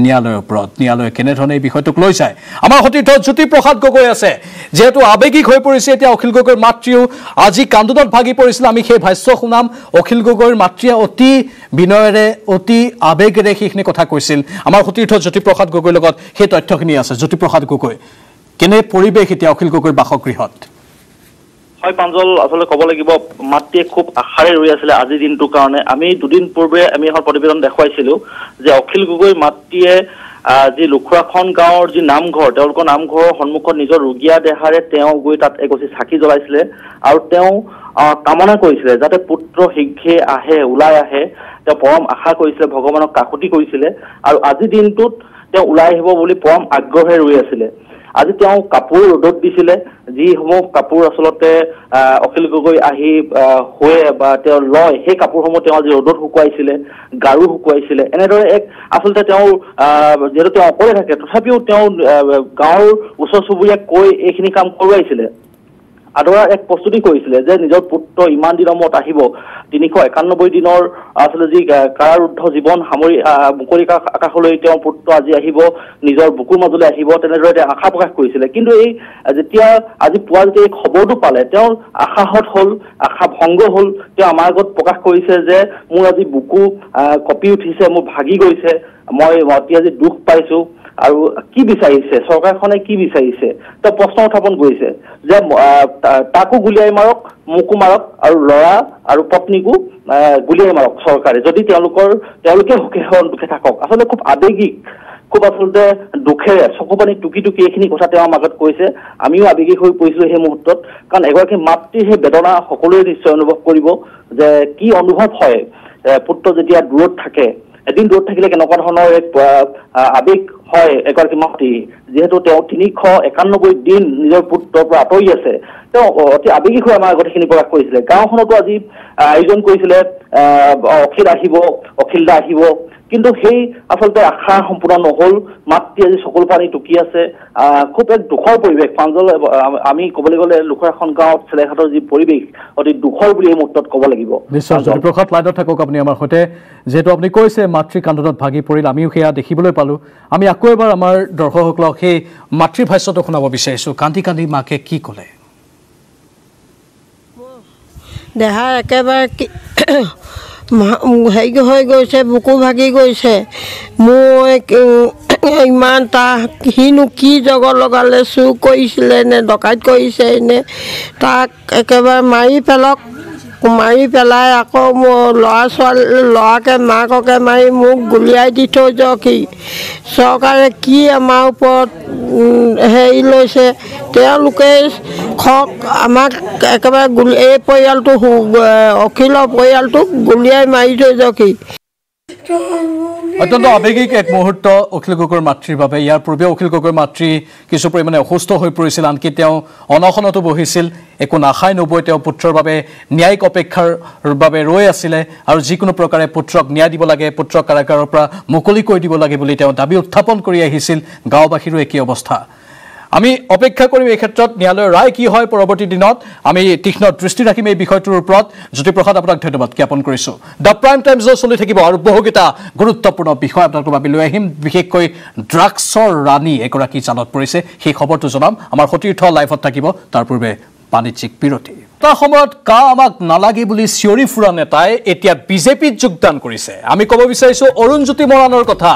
ন্যায়ালয়ৰ ওপৰত, ন্যায়ালয়ে কেনেধৰণে এই বিষয়টোক লৈ চায়। আমাৰ সতীৰ্থ জ্যোতিপ্ৰসাদ গগৈ আছে, যিহেতু আৱেগিক হৈ পৰিছে এতিয়া অখিল গগৈৰ মাতৃও আজি কান্দোনত ভাগি পৰিছিল আমি সেই ভাষ্য শুনাম অখিল গগৈৰ মাতৃয়ে অতি বিনয়েৰে অতি আবেগেৰে সেইখিনি কথা কৈছিল আমাৰ সতীৰ্থ জ্যোতিপ্ৰসাদ গগৈৰ লগত সেই তথ্যখিনি আছে জ্যোতিপ্ৰসাদ গগৈ কেনে পৰিবেশ এতিয়া অখিল গগৈৰ বাসগৃহত হয় পাঞ্জল আসলে ক'ব লাগিব মাতৃয়ে খুব আশাৰে ৰৈ আছিল আজি দিনটোৰ কাৰণে আমি দুদিন পূৰ্বে আমি এখন প্ৰতিবেদন দেখুৱাইছিলো যে অখিল গগৈৰ মাতৃয়ে যি লুখুৰাখন গাঁৱৰ যি নামঘৰ তেওঁলোকৰ নামঘৰৰ সন্মুখত নিজৰ ৰুগীয়া দেহাৰে তেওঁ গৈ তাত এগছি চাকি জ্বলাইছিলে আৰু তেওঁ কামনা কৰিছিলে যাতে পুত্ৰ শীঘ্ৰে আহে ওলাই আহে তেওঁ পৰম আশা কৰিছিলে ভগৱানক কাকুতি কৰিছিলে আৰু আজি দিনটোত তেওঁ ওলাই আহিব বুলি পৰম আগ্ৰহেৰে ৰৈ আছিলে আজি তেওঁ কাপোৰ ৰ'দত দিছিলে যিসমূহ কাপোৰ আচলতে অখিল গগৈ আহি হৈ বা তেওঁ লয় সেই কাপোৰসমূহ তেওঁ আজি ৰ'দত শুকুৱাইছিলে গাৰু শুকুৱাইছিলে এনেদৰে এক আচলতে তেওঁ যিহেতু তেওঁ অকলে থাকে তথাপিও তেওঁ গাঁৱৰ ওচৰ চুবুৰীয়াক কৈ এইখিনি কাম কৰোৱাইছিলে আদৰাৰ এক প্ৰস্তুতি কৰিছিলে যে নিজৰ পুত্ৰ ইমান দিনৰ মূৰত আহিব 391 দিনৰ আসলে যি কাৰাৰুদ্ধ জীৱন সামৰি মুকলি আকাশলৈ তেওঁৰ পুত্ৰ আজি আহিব নিজৰ বুকুৰ মাজলৈ আহিব তেনেদৰে আশা প্ৰকাশ কৰিছিলে কিন্তু এই যেতিয়া আজি পুৱা যেতিয়া এই খবৰটো পালে তেওঁৰ আশাহত হ'ল আশা ভংগ হ'ল তেওঁ আমাৰ আগত প্ৰকাশ কৰিছে যে মোৰ আজি বুকু কপি উঠিছে মোৰ ভাগি গৈছে মই আজি দুখ পাইছো আৰু কি বিচাৰিছে চৰকাৰখনে কি বিচাৰিছে তো প্ৰশ্ন উত্থাপন কৰিছে যে তাকো গুলিয়াই মাৰক মুকু মাৰক আৰু লৰা আৰু পত্নীকো গুলিয়াই মাৰক চৰকাৰে যদি তেওঁলোকে সুখে থাকক আচলতে খুব আবেগিক খুব আচলতে দুখেৰে চকুপানী টুকি টুকি এইখিনি কথা তেওঁ আমাক কৈছে আমিও আবেগিক হৈ পৰিছিলো সেই মুহূৰ্তত কাৰণ এগৰাকী মাতৃৰ সেই বেদনা সকলোৱে নিশ্চয় অনুভৱ কৰিব যে কি অনুভৱ হয় পুত্ৰ যেতিয়া দূৰত থাকে এদিন দূৰত থাকিলে কেনেকুৱা ধৰণৰ এক আবেগ হয় এগৰাকী মাতৃ যিহেতু তেওঁ 391 দিন নিজৰ পুত্ৰৰ পৰা আঁতৰি আছে তেওঁ অতি আবেগিক হৈ আমাৰ আগত এইখিনি প্ৰকাশ কৰিছিলে গাঁওখনতো আজি আয়োজন কৰিছিলে অখিলদা আহিব কিন্তু সেই আচলতে আশা সম্পূৰ্ণ নহল মাতৃ আজি চকুৰ পানী টুকি আছে খুব এক দুখৰ পৰিৱেশ প্ৰাঞ্জল আমি ক'বলৈ গ'লে লুখুৰাখন গাঁৱত চেলেঘাটৰ যি পৰিৱেশ অতি দুখৰ বুলি এই মুহূৰ্তত ক'ব লাগিব নিশ্চয় জ্যোতিপ্ৰসাদ লাইনত থাকক আপুনি আমাৰ সৈতে যেহেতু আপুনি কৈছে মাতৃ কান্দোনত ভাগি পৰিল আমিও সেয়া দেখিবলৈ পালো আমি আকৌ এবাৰ আমাৰ দৰ্শকসকলক সেই মাতৃভাষ্যটো শুনাব বিচাৰিছো কান্দি কান্দি মাকে কি ক'লে দেহা একেবাৰে হেৰি হৈ গৈছে বুকু ভাগি গৈছে মই ইমান সিনো কি জগৰ লগালে চুৰ কৰিছিলে নে ডকাইত কৰিছে নে তাক একেবাৰে মাৰি পেলাই আকৌ মোৰ ল'ৰাকে মাককে মাৰি মোক গুলিয়াই দি থৈ যাওক চৰকাৰে কি আমাৰ ওপৰত হেৰি লৈছে তেওঁলোকে আমাক একেবাৰে এই পৰিয়ালটো অখিলৰ পৰিয়ালটোক গুলিয়াই মাৰি থৈ যাওক অত্যন্ত আবেগিক এক মুহূৰ্ত অখিল গগৈৰ মাতৃৰ বাবে ইয়াৰ পূৰ্বে অখিল গগৈৰ মাতৃ কিছু পৰিমাণে অসুস্থ হৈ পৰিছিল আনকি তেওঁ অনশনতো বহিছিল একো নাখাই নবৈ তেওঁ পুত্ৰৰ বাবে ন্যায়িক অপেক্ষাৰ বাবে ৰৈ আছিলে আৰু যিকোনো প্ৰকাৰে পুত্ৰক ন্যায় দিব লাগে পুত্ৰক কাৰাগাৰৰ পৰা মুকলি কৰি দিব লাগে বুলি তেওঁ দাবী উত্থাপন কৰি আহিছিল গাঁওবাসীৰো একেই অৱস্থা আমি অপেক্ষা কৰিম এই ক্ষেত্ৰত ন্যায়ালয়ৰ ৰায় কি হয় পৰৱৰ্তী দিনত আমি তীক্ষ্ণ দৃষ্টি ৰাখিম এই বিষয়টোৰ ওপৰত জ্যোতিপ্ৰসাদ আপোনাক ধন্যবাদ জ্ঞাপন কৰিছোঁ দ্য প্ৰাইম টাইমছ চলি থাকিব আৰু বহুকেইটা গুৰুত্বপূৰ্ণ বিষয় আপোনালোকৰ বাবে লৈ আহিম বিশেষকৈ ড্ৰাগছৰ ৰাণী এগৰাকী জালত পৰিছে সেই খবৰটো জনাম আমাৰ সতীৰ্থ লাইভত থাকিব তাৰ পূৰ্বে বাণিজ্যিক বিৰতি এটা সময়ত আমাক নালাগে বুলি চিঞৰি ফুৰা নেতাই এতিয়া বিজেপিত যোগদান কৰিছে আমি ক'ব বিচাৰিছোঁ অৰুণজ্যোতি মৰাণৰ কথা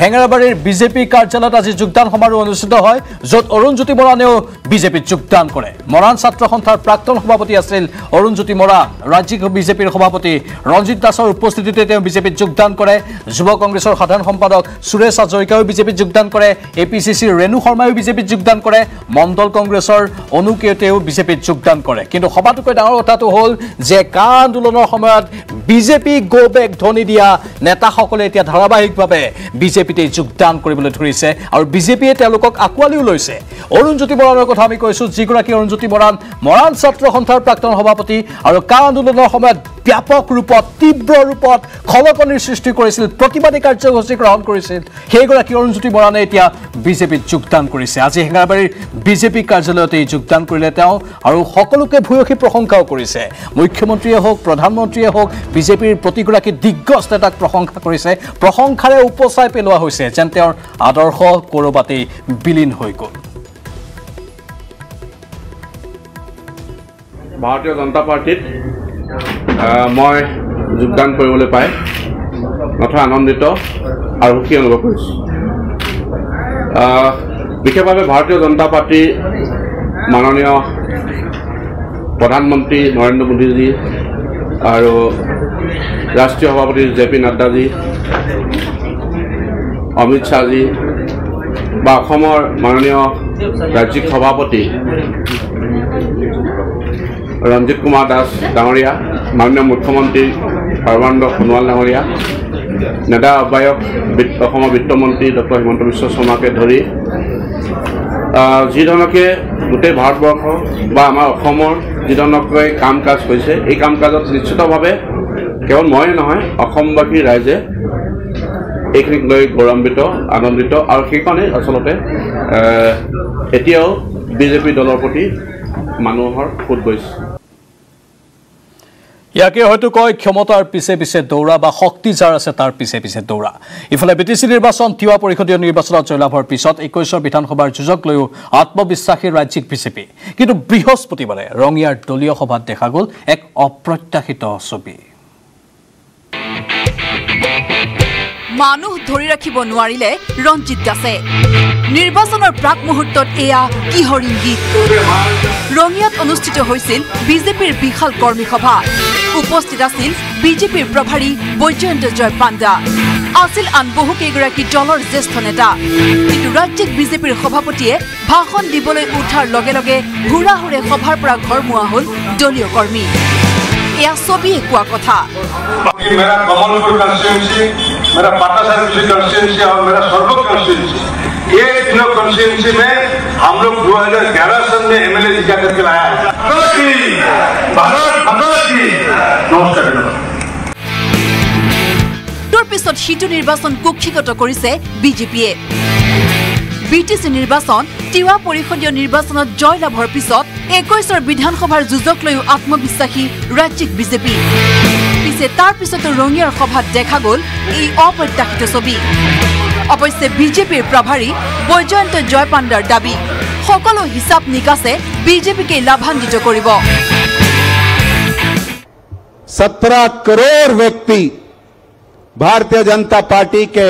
হেঙেৰাবাৰীৰ বিজেপি কাৰ্যালয়ত আজি যোগদান সমাৰোহ অনুষ্ঠিত হয় য'ত অৰুণজ্যোতি মৰাণেও বিজেপিত যোগদান কৰে মৰাণ ছাত্ৰ সন্থাৰ প্ৰাক্তন সভাপতি আছিল অৰুণজ্যোতি মৰাণ ৰাজ্যিক বিজেপিৰ সভাপতি ৰঞ্জিত দাসৰ উপস্থিতিতে তেওঁ বিজেপিত যোগদান কৰে যুৱ কংগ্ৰেছৰ সাধাৰণ সম্পাদক সুৰেশ হাজৰিকাও বিজেপিত যোগদান কৰে এপিচিচিৰ ৰেণু শৰ্মাও বিজেপিত যোগদান কৰে মণ্ডল কংগ্ৰেছৰ অনুকেতেও বিজেপিত যোগদান কৰে কিন্তু সবাতোকৈ ডাঙৰ কথাটো হ'ল যে কা আন্দোলনৰ সময়ত বিজেপি গো বেক ধ্বনি দিয়া নেতাসকলে এতিয়া ধাৰাবাহিকভাৱে বিজেপিতে যোগদান কৰিবলৈ ধৰিছে আৰু বিজেপিয়ে তেওঁলোকক আঁকোৱালিও লৈছে অৰুণজ্যোতি মৰাণৰ কথা আমি কৈছোঁ যিগৰাকী অৰুণজ্যোতি মৰাণ ছাত্ৰ সন্থাৰ প্ৰাক্তন সভাপতি আৰু কা আন্দোলনৰ সময়ত ব্যাপক ৰূপত তীব্ৰ ৰূপত খলকনিৰ সৃষ্টি কৰিছিল প্ৰতিবাদী কাৰ্যসূচী গ্ৰহণ কৰিছিল সেইগৰাকী অৰুণজ্যোতি মৰাণে এতিয়া বিজেপিত যোগদান কৰিছে আজি হেঙেৰাবাৰীৰ বিজেপি কাৰ্যালয়তে যোগদান কৰিলে তেওঁ আৰু সকলোকে ভূয়সী প্ৰশংসাও কৰিছে মুখ্যমন্ত্ৰীয়ে হওক প্ৰধানমন্ত্ৰীয়ে হওক বিজেপিৰ প্ৰতিগৰাকী দিগ্গজ নেতাক প্ৰশংসা কৰিছে প্ৰশংসাৰে উপচাই পেলোৱা হৈছে যেন তেওঁৰ আদৰ্শ ক'ৰবাতেই বিলীন হৈ গ'ল ভাৰতীয় জনতা পাৰ্টিত মই যোগদান কৰিবলৈ পাই নথৈ আনন্দিত আৰু সুখী অনুভৱ কৰিছোঁ। বিশেষভাৱে ভাৰতীয় জনতা পাৰ্টি মাননীয় প্ৰধানমন্ত্ৰী নৰেন্দ্ৰ মোদীজী আৰু ৰাষ্ট্ৰীয় সভাপতি JP নাড্ডাজী, অমিত শ্বাহজী বা অসমৰ মাননীয় ৰাজ্যিক সভাপতি ৰঞ্জিত কুমাৰ দাস ডাঙৰীয়া, মাননীয় মুখ্যমন্ত্ৰী সৰ্বানন্দ সোণোৱাল ডাঙৰীয়া, নেডা আহ্বায়ক অসমৰ বিত্তমন্ত্ৰী ডক্টৰ হিমন্ত বিশ্ব শৰ্মাকে ধৰি যিধৰণকে গোটেই ভাৰতবৰ্ষ বা আমাৰ অসমৰ যিধৰণকৈ কাম কাজ হৈছে, এই কাম কাজত নিশ্চিতভাৱে কেৱল ময়ে নহয় অসমবাসী ৰাইজে এইখিনিক লৈ গৌৰৱান্বিত, আনন্দিত আৰু সেইকাৰণে আচলতে এতিয়াও বিজেপি দলৰ প্ৰতি মানুহৰ সোঁত বৈছে। ইয়াকে হয়তো কয় ক্ষমতাৰ পিছে পিছে দৌৰা বা শক্তি যাৰ আছে তাৰ পিছে পিছে দৌৰা। ইফালে BTC নিৰ্বাচন, তিৱা পৰিষদীয় নিৰ্বাচনত জয়লাভৰ পিছত 21 বিধানসভাৰ যুঁজক লৈও আত্মবিশ্বাসী ৰাজ্যিক বিজেপি। কিন্তু বৃহস্পতিবাৰে ৰঙিয়াৰ দলীয় সভাত দেখা গ'ল এক অপ্ৰত্যাশিত ছবি। মানুহ ধৰি ৰাখিব নোৱাৰিলে ৰঞ্জিত দাসে। নিৰ্বাচনৰ প্ৰাক মুহূৰ্তত এয়া কিহৰ ইংগিত? ৰঙিয়াত অনুষ্ঠিত হৈছিল বিজেপিৰ বিশাল কৰ্মী সভা। উপস্থিত আছিল বিজেপিৰ প্ৰভাৰী বৈজয়ন্ত জয় পাণ্ডা, আছিল আন বহু কেইগৰাকী দলৰ জ্যেষ্ঠ নেতা। কিন্তু ৰাজ্যিক বিজেপিৰ সভাপতিয়ে ভাষণ দিবলৈ উঠাৰ লগে লগে হুৰাহুৰে সভাৰ পৰা ঘৰমুৱা হ'ল দলীয় কৰ্মী। এয়া ছবিয়ে কোৱা কথা। मेरा कमलपुर कंस्टिट्यूंसी, मेरा पाटासार कंस्टिट्यूंसी और मेरा सरभोग कंस्टिट्यूंसी, ये तीनों कंस्टिट्यूंसी में हम लोग 2011 सन में MLA जीता करके लाया है। भारत माता की नमस्कार। তোৰ পিছত সিটো নিৰ্বাচন কুক্ষিগত কৰিছে বিজেপিয়ে। BTC নিৰ্বাচন, তিৱা পৰিষদীয় নিৰ্বাচনত জয়লাভৰ পিছত 21 বিধানসভাৰ যুঁজক লৈও আত্মবিশ্বাসী ৰাজ্যিক বিজেপি। পিছে তাৰ পিছতো ৰঙিয়াৰ সভাত দেখা গ'ল এই অপ্ৰত্যাশিত ছবি। অৱশ্যে বিজেপিৰ প্ৰভাৰী বৈজয়ন্ত জয় পাণ্ডাৰ দাবী, সকলো হিচাপ নিকাছে বিজেপিকে লাভান্বিত কৰিব। 17 करोड़ व्यक्ति भारतीय जनता पार्टी के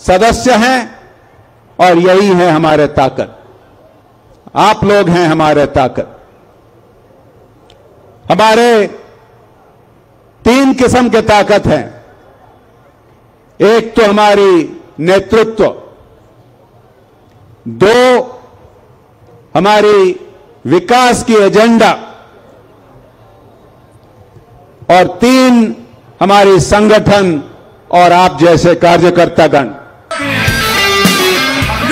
सदस्य हैं और यही है हमारे ताकत। आप लोग हैं हमारे ताकत। हमारे 3 किस्म के ताकत हैं। एक तो हमारी नेतृत्व, 2 हमारी विकास की एजेंडा और 3 हमारी संगठन और आप जैसे कार्यकर्तागण।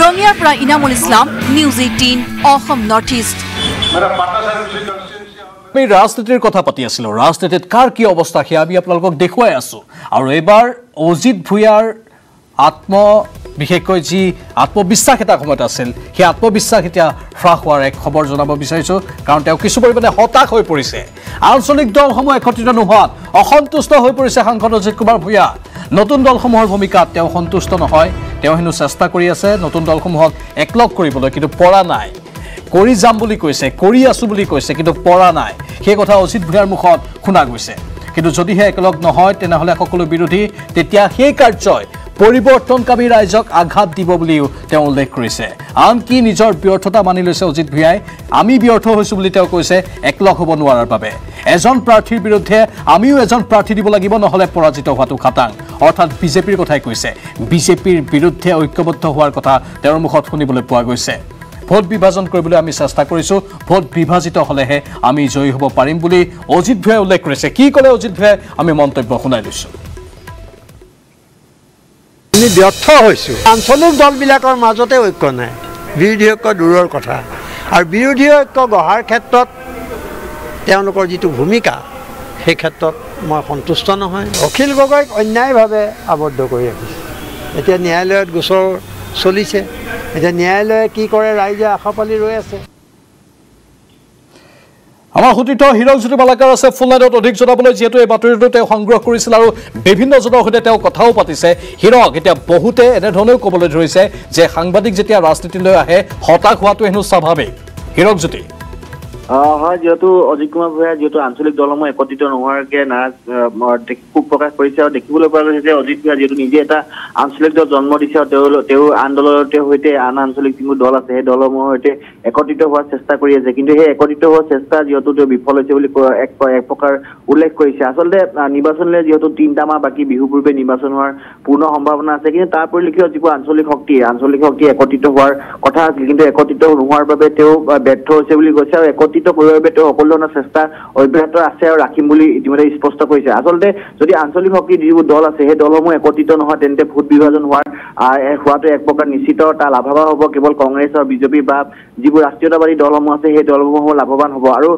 ৰঙিয়াৰ পৰা Inamul Islam, news 18 Assam north east. আমি ৰাজনীতিৰ কথা পাতি আছিলো। ৰাজনীতিত কাৰ কি অৱস্থা সেয়া আমি আপোনালোকক দেখুৱাই আছো। আৰু এইবাৰ অজিত ভূঞাৰ বিশেষকৈ যি আত্মবিশ্বাস এটা সময়ত আছিল, সেই আত্মবিশ্বাস এতিয়া হ্ৰাস হোৱাৰ এক খবৰ জনাব বিচাৰিছোঁ। কাৰণ তেওঁ কিছু পৰিমাণে হতাশ হৈ পৰিছে। আঞ্চলিক দলসমূহ একত্ৰিত নোহোৱাত অসন্তুষ্ট হৈ পৰিছে সাংসদ অজিত কুমাৰ ভূঞা। নতুন দলসমূহৰ ভূমিকাত তেওঁ সন্তুষ্ট নহয়। তেওঁ হেনো চেষ্টা কৰি আছে নতুন দলসমূহক একলগ কৰিবলৈ, কিন্তু পৰা নাই। কৰি যাম বুলি কৈছে, কৰি আছো বুলি কৈছে, কিন্তু পৰা নাই। সেই কথা অজিত ভূঞাৰ মুখত শুনা গৈছে। কিন্তু যদিহে একলগ নহয় তেনেহ'লে সকলো বিৰোধী, তেতিয়া সেই কাৰ্যই পৰিৱৰ্তনকামী ৰাইজক আঘাত দিব বুলিও তেওঁ উল্লেখ কৰিছে। আনকি নিজৰ ব্যৰ্থতা মানি লৈছে অজিত ভূঞাই। আমি ব্যৰ্থ হৈছোঁ বুলি তেওঁ কৈছে একলগ হ'ব নোৱাৰাৰ বাবে। এজন প্ৰাৰ্থীৰ বিৰুদ্ধে আমিও এজন প্ৰাৰ্থী দিব লাগিব, নহ'লে পৰাজিত হোৱাটো খাটাং। অৰ্থাৎ বিজেপিৰ কথাই কৈছে। বিজেপিৰ বিৰুদ্ধে ঐক্যবদ্ধ হোৱাৰ কথা তেওঁৰ মুখত শুনিবলৈ পোৱা গৈছে। ভোট বিভাজন কৰিবলৈ আমি চেষ্টা কৰিছোঁ, ভোট বিভাজিত হ'লেহে আমি জয়ী হ'ব পাৰিম বুলি অজিত ভূঞাই উল্লেখ কৰিছে। কি ক'লে অজিত ভূঞাই আমি মন্তব্য শুনাই লৈছোঁ। আমি ব্যৰ্থ হৈছোঁ। আঞ্চলিক দলবিলাকৰ মাজতে ঐক্য নাই, বিৰোধী ঐক্য দূৰৰ কথা। আৰু বিৰোধী ঐক্য গঢ়াৰ ক্ষেত্ৰত তেওঁলোকৰ যিটো ভূমিকা, সেই ক্ষেত্ৰত মই সন্তুষ্ট নহয়। অখিল গগৈক অন্যায়ভাৱে আবদ্ধ কৰি ৰাখিছে। এতিয়া ন্যায়ালয়ত গোচৰ চলিছে। এতিয়া ন্যায়ালয়ে কি কৰে ৰাইজে আশা পালি ৰৈ আছে। আমাৰ সতীৰ্থ হীৰকজ্যোতি মালাকাৰ আছে ফুল লাইনত অধিক জনাবলৈ, যিহেতু এই বাতৰিটো তেওঁ সংগ্ৰহ কৰিছিল আৰু বিভিন্নজনৰ সৈতে তেওঁ কথাও পাতিছে। হীৰক, এতিয়া বহুতে এনেধৰণেও ক'বলৈ ধৰিছে যে সাংবাদিক যেতিয়া ৰাজনীতিলৈ আহে হতাশ হোৱাটো হেনো স্বাভাৱিক। হীৰকজ্যোতি, হয় যেহেতু অজিত কুমাৰ ভূঞাই যেহেতু আঞ্চলিক দলসমূহ একত্ৰিত নোহোৱাকে নাৰাজ ক্ষোভ প্ৰকাশ কৰিছে আৰু দেখিবলৈ পোৱা গৈছে যে অজিত ভূঞা যিহেতু নিজে এটা আঞ্চলিক দল জন্ম দিছে তেওঁ আন্দোলনৰ সৈতে আন আঞ্চলিক যিবোৰ দল আছে সেই দলসমূহৰ সৈতে একত্ৰিত হোৱাৰ চেষ্টা কৰি আছে কিন্তু সেই একত্ৰিত হোৱাৰ চেষ্টা যিহেতু তেওঁ বিফল হৈছে বুলি এক প্ৰকাৰ উল্লেখ কৰিছে আচলতে নিৰ্বাচনলৈ যিহেতু 3টা মাহ বাকী বিহু পূৰ্বে নিৰ্বাচন হোৱাৰ পূৰ্ণ সম্ভাৱনা আছে কিন্তু তাৰ পৰিলক্ষিত যিবোৰ আঞ্চলিক শক্তি একত্ৰিত হোৱাৰ কথা আছিল কিন্তু একত্ৰিত নোহোৱাৰ বাবে তেওঁ ব্যৰ্থ হৈছে বুলি কৈছে আৰু একত্ৰিত কৰিবৰ বাবে তেওঁ সকলো ধৰণৰ চেষ্টা অব্যাহত আছে আৰু ৰাখিম বুলি ইতিমধ্যে স্পষ্ট কৰিছে আচলতে যদি আঞ্চলিক শক্তি যিবোৰ দল আছে সেই দলসমূহ একত্ৰিত নহয় তেন্তে ভোট বিভাজন হোৱাটো এক প্ৰকাৰ নিশ্চিত তাৰ লাভৱান হ'ব কেৱল কংগ্ৰেছ আৰু বিজেপি বা যিবোৰ ৰাষ্ট্ৰীয়তাবাদী দলসমূহ আছে সেই দলসমূহ লাভৱান হ'ব আৰু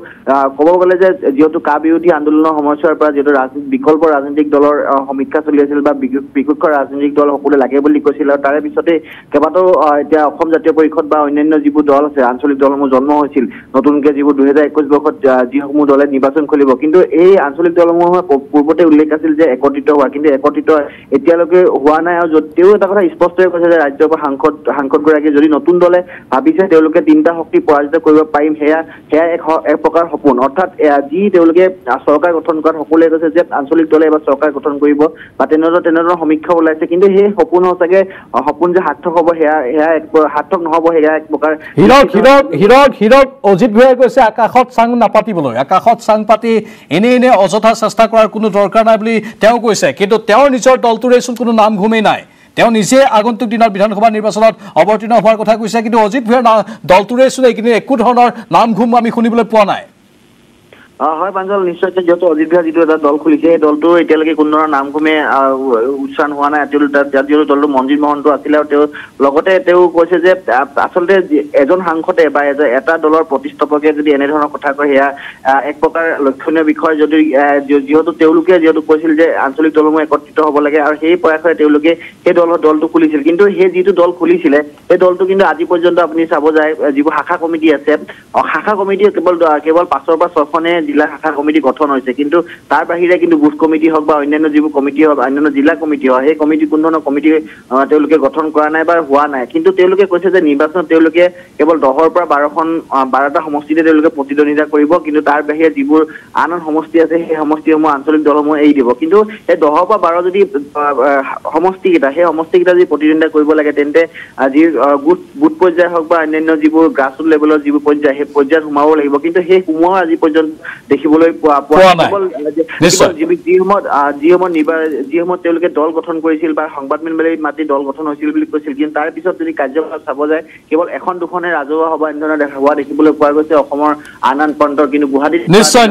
ক'ব গ'লে যে যিহেতু কা বিৰোধী আন্দোলনৰ সময়ছোৱাৰ পৰা যিহেতু বিকল্প ৰাজনৈতিক দলৰ সমীক্ষা চলি আছিল বা বিপক্ষ ৰাজনৈতিক দল সকলোৱে লাগে বুলি কৈছিল আৰু তাৰে পিছতে কেইবাটাও এতিয়া অসম জাতীয় পৰিষদ বা অন্যান্য যিবোৰ দল আছে আঞ্চলিক দলসমূহ জন্ম হৈছিল নতুনকৈ যিবোৰ 2021 বৰ্ষত যিসমূহ দলে নিৰ্বাচন খুলিব কিন্তু এই আঞ্চলিক দলসমূহৰ পূৰ্বতে উল্লেখ আছিল যে একত্ৰিত হোৱা কিন্তু একত্ৰিত এতিয়ালৈকে হোৱা নাই আৰু যদিও এটা কথা স্পষ্টকৈ কৈছে যে ৰাজ্যৰ সাংসদগৰাকীয়ে যদি নতুন দলে ভাবিছে তেওঁলোকে 3টা শক্তি পৰাজিত কৰিব পাৰিম সেয়া এক প্ৰকাৰ সপোন অৰ্থাৎ যি তেওঁলোকে চৰকাৰ গঠন কৰাত সকলোৱে কৈছে যে আঞ্চলিক দলে এবাৰ চৰকাৰ গঠন কৰিব বা তেনেধৰণৰ সমীক্ষা ওলাইছে কিন্তু সেই সপোন সঁচাকৈ সপোন যে সাৰ্থক হ'ব সেয়া সাৰ্থক নহ'ব সেয়া এক প্ৰকাৰ হীৰক অজিত ভূঞাই কৈছে আকাশত চাং নাপাতিবলৈ আকাশত চাং পাতি এনে অযথা চেষ্টা কৰাৰ কোনো দৰকাৰ নাই বুলি তেওঁ কৈছে কিন্তু তেওঁৰ নিজৰ দলটোৰেচোন কোনো নাম ঘুমেই নাই তেওঁ নিজে আগন্তুক দিনত বিধানসভা নিৰ্বাচনত অৱতীৰ্ণ হোৱাৰ কথা কৈছে কিন্তু অজিত ভূঞাৰ দলটোৰেচোন এইখিনি একো ধৰণৰ নাম ঘুম আমি শুনিবলৈ পোৱা নাই হয় প্ৰাঞ্জল নিশ্চয় যেহেতু অজিত ভূঞা যিটো এটা দল খুলিছে সেই দলটো এতিয়ালৈকে কোনো ধৰণৰ নাম ঘুমে উচ্চাৰণ হোৱা নাই যিহেতু দলটো মনজিত মহন্ত আছিলে আৰু লগতে তেওঁ কৈছে যে আচলতে এজন সাংসদে বা এটা দলৰ প্ৰতিষ্ঠাপকে যদি এনেধৰণৰ কথা কয় সেয়া এক প্ৰকাৰ লক্ষণীয় বিষয় যদি যিহেতু তেওঁলোকে কৈছিল যে আঞ্চলিক দলসমূহ একত্ৰিত হ'ব লাগে আৰু সেই প্ৰয়াসৰে তেওঁলোকে সেই দলটো খুলিছিল কিন্তু সেই যিটো দল খুলিছিলে সেই দলটো কিন্তু আজি পৰ্যন্ত আপুনি চাব যায় যিবোৰ শাখা কমিটি আছে শাখা কমিটি কেৱল 5ৰ পৰা 6খনে জিলা শাখা কমিটি গঠন হৈছে কিন্তু তাৰ বাহিৰে কিন্তু বুথ কমিটি হওক বা অন্যান্য যিবোৰ কমিটি হওক অন্যান্য জিলা কমিটি হওক সেই কমিটি কোনো ধৰণৰ কমিটি তেওঁলোকে গঠন কৰা নাই বা হোৱা নাই কিন্তু তেওঁলোকে কৈছে যে নিৰ্বাচনত তেওঁলোকে কেৱল 10ৰ পৰা 12টা সমষ্টিতে তেওঁলোকে প্ৰতিদ্বন্দ্বিতা কৰিব কিন্তু তাৰ বাহিৰে যিবোৰ আন সমষ্টি আছে সেই সমষ্টিসমূহ আঞ্চলিক দলসমূহ এৰি দিব কিন্তু সেই 10ৰ পৰা 12 যদি সমষ্টিকেইটা সেই সমষ্টিকেইটা যদি প্ৰতিদ্বন্দ্বিতা কৰিব লাগে তেন্তে যি বুথ পৰ্যায় হওক বা অন্যান্য যিবোৰ গ্ৰাছৰুট লেভেলৰ যিবোৰ পৰ্যায় সেই পৰ্যায়ত সোমাব লাগিব কিন্তু সেই সোমোৱা আজি পৰ্যন্ত দেখিবলৈ পোৱা যিসমূহ তেওঁলোকে দল গঠন কৰিছিল বা সংবাদমেল মাতি দল গঠন হৈছিল বুলি কৈছিল কিন্তু তাৰ পিছত যদি কাৰ্যকলাপ চাব যায় কেৱল এখন দুখনে ৰাজহুৱা সভা এনেধৰণে হোৱা দেখিবলৈ পোৱা গৈছে অসমৰ আন প্ৰান্তৰ কিন্তু গুৱাহাটীত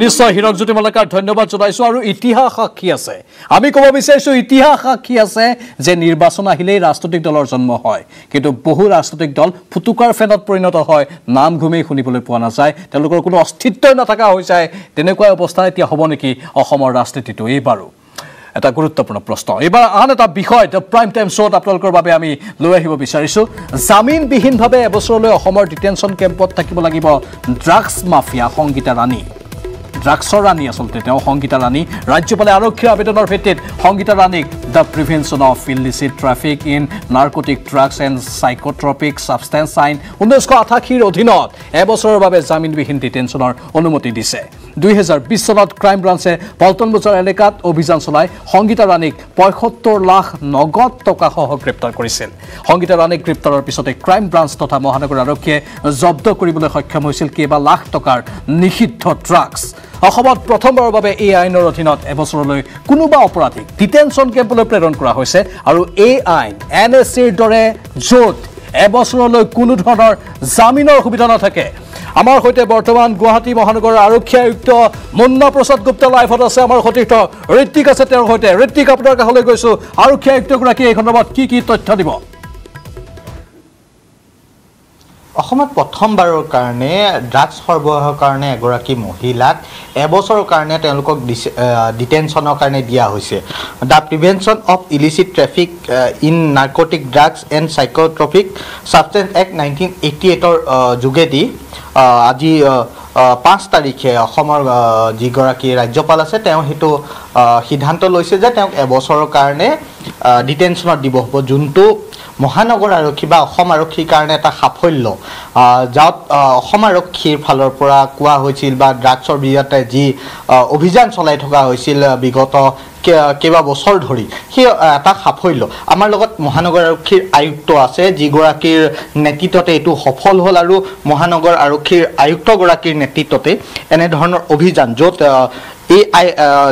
নিশ্চয় হীৰকজ্যোতি মল্লিকাৰ ধন্যবাদ জনাইছো আৰু ইতিহাস সাক্ষী আছে আমি ক'ব বিচাৰিছো ইতিহাস সাক্ষী আছে যে নিৰ্বাচন আহিলেই ৰাজনৈতিক দলৰ জন্ম হয় কিন্তু বহু ৰাজনৈতিক দল ফুটুকাৰ ফেনত পৰিণত হয় নাম ঘুমেই শুনিবলৈ পোৱা নাযায় তেওঁলোকৰ কোনো অস্তিত্বই নাথাকা হৈ যায় তেনেকুৱা অৱস্থা এতিয়া হ'ব নেকি অসমৰ ৰাজনীতিটো এইবাৰো এটা গুৰুত্বপূৰ্ণ প্ৰশ্ন এবাৰ আন এটা বিষয় প্ৰাইম টাইম শ্ব'ত আপোনালোকৰ বাবে আমি লৈ আহিব বিচাৰিছোঁ জামিনবিহীনভাৱে এবছৰলৈ অসমৰ ডিটেনশ্যন কেম্পত থাকিব লাগিব ড্ৰাগছ মাফিয়া সংগীতা ৰাণী ড্ৰাগছৰ ৰাণী আচলতে তেওঁ সংগীতা ৰাণী ৰাজ্যপালে আৰক্ষীৰ আবেদনৰ ভিত্তিত সংগীতা ৰাণীক the prevention of illicit traffic in narcotic drugs and psychotropic substance আইন 1988ৰ অধীনত এবছৰৰ বাবে জামিনবিহীন ডিটেনশ্যনৰ অনুমতি দিছে 2020 চনত ক্ৰাইম ব্ৰাঞ্চে পল্টন বজাৰ এলেকাত অভিযান চলাই সংগীতা ৰাণীক 75 লাখ নগদ টকাসহ গ্ৰেপ্তাৰ কৰিছিল সংগীতা ৰাণীক গ্ৰেপ্তাৰৰ পিছতে ক্ৰাইম ব্ৰাঞ্চ তথা মহানগৰ আৰক্ষীয়ে জব্দ কৰিবলৈ সক্ষম হৈছিল কেইবা লাখ টকাৰ নিষিদ্ধ ড্ৰাগছ অসমত প্ৰথমবাৰৰ বাবে এই আইনৰ অধীনত এবছৰলৈ কোনোবা অপৰাধীক ডিটেনশ্যন কেম্পলৈ প্ৰেৰণ কৰা হৈছে আৰু এই আইন NSCৰ দৰে য'ত এবছৰলৈ কোনো ধৰণৰ জামিনৰ সুবিধা নাথাকে আমাৰ সৈতে বৰ্তমান গুৱাহাটী মহানগৰ আৰক্ষী আয়ুক্ত মুন্না প্ৰসাদ গুপ্তা লাইভত আছে আমাৰ সতীৰ্থ ঋত্বিক আছে তেওঁৰ সৈতে ঋত্বিক আপোনাৰ কাষলৈ গৈছোঁ আৰক্ষী আয়ুক্তগৰাকীয়ে এই সন্দৰ্ভত কি তথ্য দিব অসমত প্ৰথমবাৰৰ কাৰণে ড্ৰাগছ সৰবৰাহৰ কাৰণে এগৰাকী মহিলাক এবছৰৰ কাৰণে তেওঁলোকক ডিটেনশ্যনৰ কাৰণে দিয়া হৈছে the prevention of illicit traffic in narcotic drugs and psychotropic substance act 1988ৰ যোগেদি আজি 5 তাৰিখে অসমৰ যিগৰাকী ৰাজ্যপাল আছে তেওঁ সেইটো সিদ্ধান্ত লৈছে যে তেওঁক এবছৰৰ কাৰণে ডিটেনশ্যনত দিব হ'ব যোনটো মহানগৰ আৰক্ষী বা অসম আৰক্ষীৰ কাৰণে এটা সাফল্য যাত অসম আৰক্ষীৰ ফালৰ পৰা কোৱা হৈছিল বা ড্ৰাগছৰ বিৰুদ্ধে যি অভিযান চলাই থকা হৈছিল বিগত কেইবা বছৰ ধৰি সেই এটা সাফল্য আমাৰ লগত মহানগৰ আৰক্ষীৰ আয়ুক্ত আছে যিগৰাকীৰ নেতৃত্বতে এইটো সফল হ'ল আৰু মহানগৰ আৰক্ষীৰ আয়ুক্তগৰাকীৰ নেতৃত্বতে এনেধৰণৰ অভিযান য'ত এই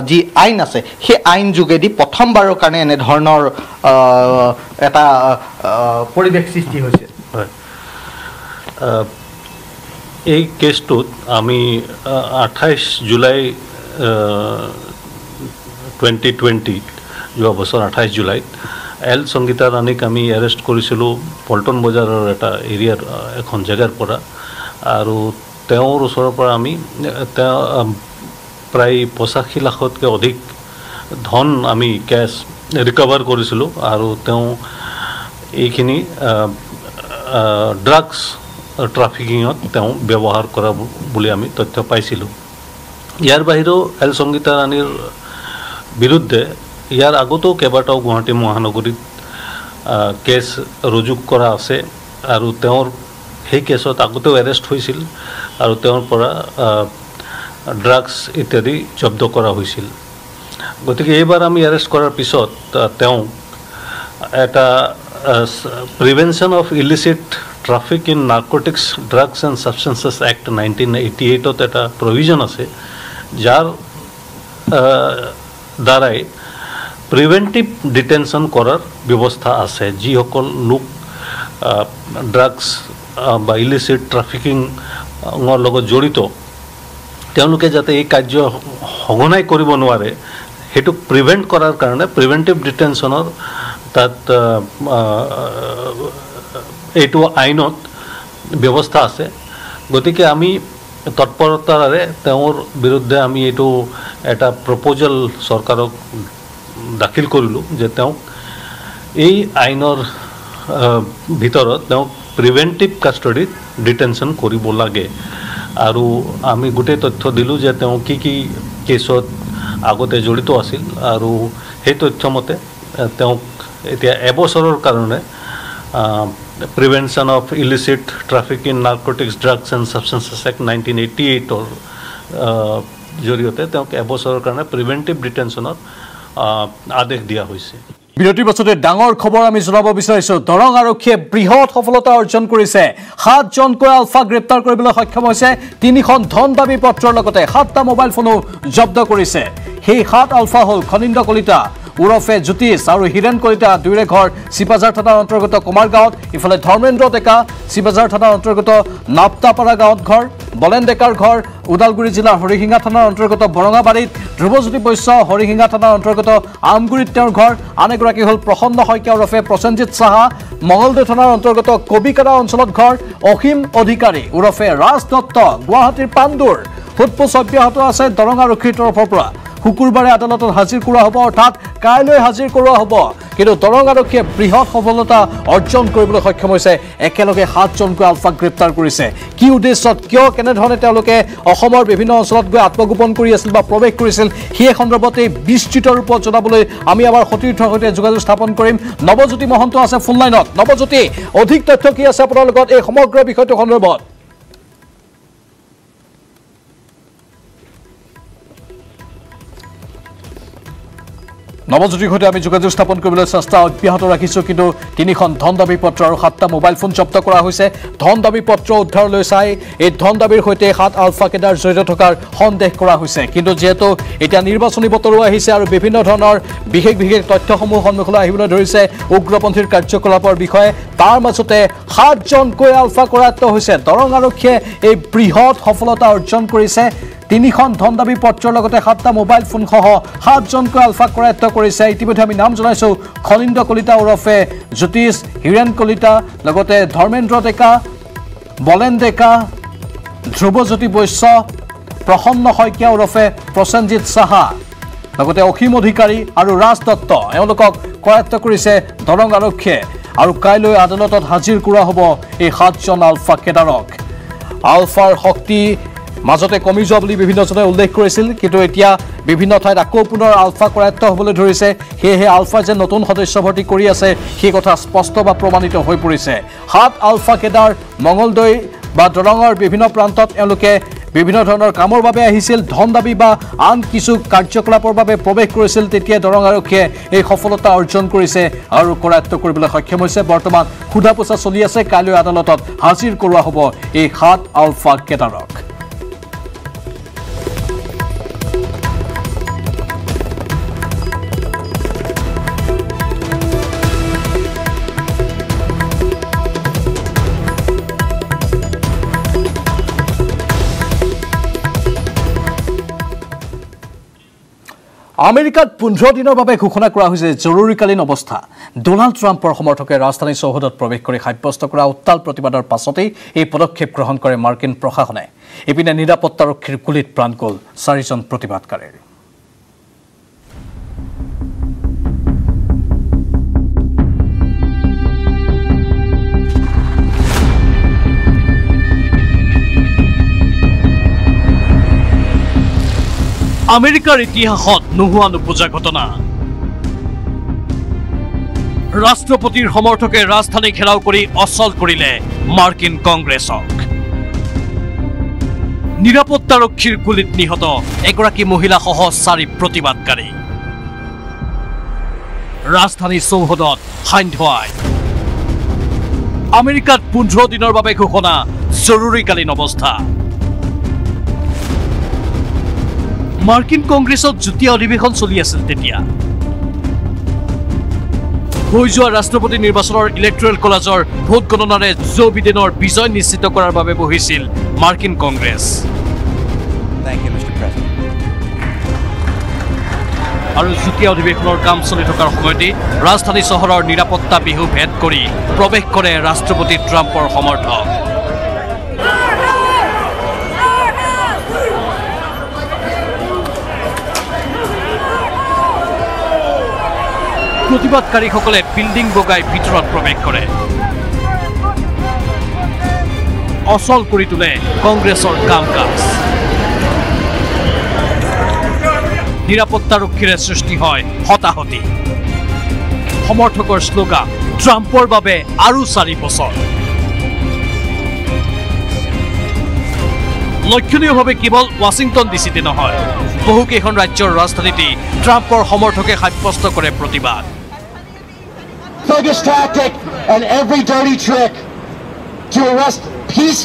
যি আইন আছে সেই আইন যোগেদি প্ৰথমবাৰৰ কাৰণে এনেধৰণৰ এটা পৰিৱেশ সৃষ্টি হৈছে হয় এই কেছটোত আমি 28 জুলাই 2020 যোৱা বছৰ 28 জুলাইত এল সংগীতা ৰাণীক আমি এৰেষ্ট কৰিছিলোঁ পল্টন বজাৰৰ এটা এৰিয়াৰ এখন জেগাৰ পৰা আৰু তেওঁৰ ওচৰৰ পৰা আমি প্ৰায় 85 লাখতকৈ অধিক ধন আমি কেছ ৰিকভাৰ কৰিছিলোঁ আৰু তেওঁ এইখিনি ড্ৰাগছ ট্ৰাফিকিঙত তেওঁ ব্যৱহাৰ কৰা বুলি আমি তথ্য পাইছিলোঁ ইয়াৰ বাহিৰেও এল সংগীতা ৰাণীৰ বিৰুদ্ধে ইয়াৰ আগতেও কেইবাটাও গুৱাহাটী মহানগৰীত কেছ ৰুজু কৰা আছে আৰু তেওঁৰ সেই কেছত আগতেও এৰেষ্ট হৈছিল আৰু তেওঁৰ পৰা ড্ৰাগছ ইত্যাদি জব্দ কৰা হৈছিল গতিকে এইবাৰ আমি এৰেষ্ট কৰাৰ পিছত তেওঁ এটা prevention of illicit traffic in narcotics drugs and substances act 1988ত এটা প্ৰভিজন আছে যাৰ দ্বাৰাই প্ৰিভেণ্টিভ ডিটেনশ্যন কৰাৰ ব্যৱস্থা আছে যিসকল লোক ড্ৰাগছ বা ইলিচিট ট্ৰাফিকিঙৰ লগত জড়িত তেওঁলোকে যাতে এই কাৰ্য সঘনাই কৰিব নোৱাৰে সেইটো প্ৰিভেণ্ট কৰাৰ কাৰণে প্ৰিভেণ্টিভ ডিটেনশ্যনৰ তাত এইটো আইনত ব্যৱস্থা আছে গতিকে আমি তৎপৰতাৰে তেওঁৰ বিৰুদ্ধে আমি এইটো এটা প্ৰপ'জেল চৰকাৰক দাখিল কৰিলোঁ যে তেওঁক এই আইনৰ ভিতৰত তেওঁক প্ৰিভেণ্টিভ কাষ্টডিত ডিটেনশ্যন কৰিব লাগে আৰু আমি গোটেই তথ্য দিলোঁ যে তেওঁ কি কি কেছত আগতে জড়িত আছিল আৰু সেই তথ্যমতে তেওঁক এতিয়া এবছৰৰ কাৰণে prevention of illicit traffic in narcotics drugs and substances act 1988ৰ জৰিয়তে তেওঁক এবছৰৰ কাৰণে প্ৰিভেণ্টিভ ডিটেনশ্যনত আদেশ দিয়া হৈছে বিৰতিৰ পাছতে ডাঙৰ খবৰ আমি জনাব বিচাৰিছোঁ দৰং আৰক্ষীয়ে বৃহৎ সফলতা অৰ্জন কৰিছে 7জনকৈ আলফা গ্ৰেপ্তাৰ কৰিবলৈ সক্ষম হৈছে 3খন ধন দাবী পত্ৰৰ লগতে 7টা মোবাইল ফোনো জব্দ কৰিছে সেই 7 আলফা হ'ল খনিন্দ কলিতা উৰফে জ্যোতিষ আৰু হিৰেণ কলিতা দুয়োৰে ঘৰ চিপাজাৰ থানাৰ অন্তৰ্গত কুমাৰ গাঁৱত ইফালে ধৰ্মেন্দ্ৰ ডেকা চিপাজাৰ থানাৰ অন্তৰ্গত নাপতাপাৰা গাঁৱত ঘৰ বলেন ডেকাৰ ঘৰ ওদালগুৰি জিলাৰ হৰিশিঙা থানাৰ অন্তৰ্গত বৰঙাবাৰীত ধ্ৰুৱজ্যোতি বৈশ্য হৰিশিঙা থানাৰ অন্তৰ্গত আমগুৰিত তেওঁৰ ঘৰ আন এগৰাকী হ'ল প্ৰসন্ন শইকীয়া ওৰফে প্ৰসেনজিৎ সাহা মঙলদৈ থানাৰ অন্তৰ্গত কবিকাৰা অঞ্চলত ঘৰ অসীম অধিকাৰী ওৰফে ৰাজ দত্ত গুৱাহাটীৰ পাণ্ডুৰ সোধপোছ অব্যাহত আছে দৰং আৰক্ষীৰ তৰফৰ পৰা শুকুৰবাৰে আদালতত হাজিৰ কৰোৱা হ'ব অৰ্থাৎ কাইলৈ হাজিৰ কৰোৱা হ'ব কিন্তু দৰং আৰক্ষীয়ে বৃহৎ সফলতা অৰ্জন কৰিবলৈ সক্ষম হৈছে একেলগে 7জনকৈ আলফা গ্ৰেপ্তাৰ কৰিছে কি উদ্দেশ্যত কিয় কেনেধৰণে তেওঁলোকে অসমৰ বিভিন্ন অঞ্চলত গৈ আত্মগোপন কৰি আছিল বা প্ৰৱেশ কৰিছিল সেই সন্দৰ্ভত এই বিস্তৃত ৰূপত জনাবলৈ আমি আমাৰ সতীৰ্থৰ সৈতে যোগাযোগ স্থাপন কৰিম নৱজ্যোতি মহন্ত আছে ফোন লাইনত নৱজ্যোতি অধিক তথ্য কি আছে আপোনাৰ লগত এই সমগ্ৰ বিষয়টো সন্দৰ্ভত নৱজ্যোতিৰ সৈতে আমি যোগাযোগ স্থাপন কৰিবলৈ চেষ্টা অব্যাহত ৰাখিছোঁ কিন্তু 3খন ধন দাবী পত্ৰ আৰু 7টা মোবাইল ফোন জব্দ কৰা হৈছে ধন দাবী পত্ৰ উদ্ধাৰলৈ চাই এই ধন দাবীৰ সৈতে 7 আলফা কেডাৰ জড়িত থকাৰ সন্দেহ কৰা হৈছে কিন্তু যেহেতু এতিয়া নিৰ্বাচনী বতৰো আহিছে আৰু বিভিন্ন ধৰণৰ বিশেষ তথ্যসমূহ সন্মুখলৈ আহিবলৈ ধৰিছে উগ্ৰপন্থীৰ কাৰ্যকলাপৰ বিষয়ে তাৰ মাজতে 7জনকৈ আলফা কৰায়ত্ব হৈছে দৰং আৰক্ষীয়ে এই বৃহৎ সফলতা অৰ্জন কৰিছে 3খন ধন দাবী পত্ৰৰ লগতে 7টা মোবাইল ফোন সহ 7জনকৈ আলফা কৰায়ত্ব কৰিছে ইতিমধ্যে আমি নাম জনাইছোঁ খনিন্দ কলিতা ওৰফে জ্যোতিষ হিৰেণ কলিতা লগতে ধৰ্মেন্দ্ৰ ডেকা বলেন ডেকা ধ্ৰুৱজ্যোতি বৈশ্য প্ৰসন্ন শইকীয়া ওৰফে প্ৰসেনজিৎ সাহা লগতে অসীম অধিকাৰী আৰু ৰাজ দত্ত এওঁলোকক কৰায়ত্ব কৰিছে দৰং আৰক্ষীয়ে আৰু কাইলৈ আদালতত হাজিৰ কৰোৱা হ'ব এই 7জন আলফা কেডাৰক আলফাৰ শক্তি মাজতে কমি যোৱা বুলি বিভিন্নজনে উল্লেখ কৰিছিল কিন্তু এতিয়া বিভিন্ন ঠাইত আকৌ পুনৰ আলফা কৰায়ত্ব হ'বলৈ ধৰিছে সেয়েহে আলফা যে নতুন সদস্য ভৰ্তি কৰি আছে সেই কথা স্পষ্ট বা প্ৰমাণিত হৈ পৰিছে 7 আলফা কেডাৰ মঙলদৈ বা দৰঙৰ বিভিন্ন প্ৰান্তত এওঁলোকে বিভিন্ন ধৰণৰ কামৰ বাবে আহিছিল ধন দাবী বা আন কিছু কাৰ্যকলাপৰ বাবে প্ৰৱেশ কৰিছিল তেতিয়া দৰং আৰক্ষীয়ে এই সফলতা অৰ্জন কৰিছে আৰু কৰায়ত্ব কৰিবলৈ সক্ষম হৈছে বৰ্তমান খুদা পোছা চলি আছে কাইলৈ আদালতত হাজিৰ কৰোৱা হ'ব এই 7 আলফা কেডাৰক আমেৰিকাত 15 দিনৰ বাবে ঘোষণা কৰা হৈছে জৰুৰীকালীন অৱস্থা ডোনাল্ড ট্ৰাম্পৰ সমৰ্থকে ৰাজধানী চৌহদত প্ৰৱেশ কৰি সাব্যস্ত কৰা উত্তাল প্ৰতিবাদৰ পাছতেই এই পদক্ষেপ গ্ৰহণ কৰে মাৰ্কিন প্ৰশাসনে এপিনে নিৰাপত্তাৰক্ষীৰ গুলীত প্ৰাণ গ'ল 4জন প্ৰতিবাদকাৰীৰ আমেৰিকাৰ ইতিহাসত নোহোৱা নোপোজা ঘটনা ৰাষ্ট্ৰপতিৰ সমৰ্থকে ৰাজধানী ঘেৰাও কৰি অচল কৰিলে মাৰ্কিন কংগ্ৰেছক নিৰাপত্তাৰক্ষীৰ গুলীত নিহত এগৰাকী মহিলা সহ 4 প্ৰতিবাদকাৰী ৰাজধানী চৌহদত সান্ধ্য আইন আমেৰিকাত 15 দিনৰ বাবে ঘোষণা জৰুৰীকালীন অৱস্থা মাৰ্কিন কংগ্ৰেছত যুটীয়া অধিৱেশন চলি আছিল তেতিয়া হৈ যোৱা ৰাষ্ট্ৰপতি নিৰ্বাচনৰ ইলেক্ট্ৰেল কলেজৰ ভোট গণনাৰে জো বিডেনৰ বিজয় নিশ্চিত কৰাৰ বাবে বহিছিল মাৰ্কিন কংগ্ৰেছ আৰু যুটীয়া অধিৱেশনৰ কাম চলি থকাৰ সময়তে ৰাজধানী চহৰৰ নিৰাপত্তা বিহু ভেদ কৰি প্ৰৱেশ কৰে ৰাষ্ট্ৰপতি ট্ৰাম্পৰ সমৰ্থক প্ৰতিবাদকাৰীসকলে বিল্ডিং বগাই ভিতৰত প্ৰৱেশ কৰে অচল কৰি তোলে কংগ্ৰেছৰ কাম-কাজ নিৰাপত্তাৰক্ষীৰে সৃষ্টি হয় হতাহতি সমৰ্থকৰ শ্লোগান ট্ৰাম্পৰ বাবে আৰু 4 বছৰ লক্ষণীয়ভাৱে কেৱল ৱাশ্বিংটন ডিচিতে নহয় বহুকেইখন ৰাজ্যৰ ৰাজধানীতে ট্ৰাম্পৰ সমৰ্থকে সাব্যস্ত কৰে প্ৰতিবাদ Thuggish tactic and every dirty trick to arrest peace.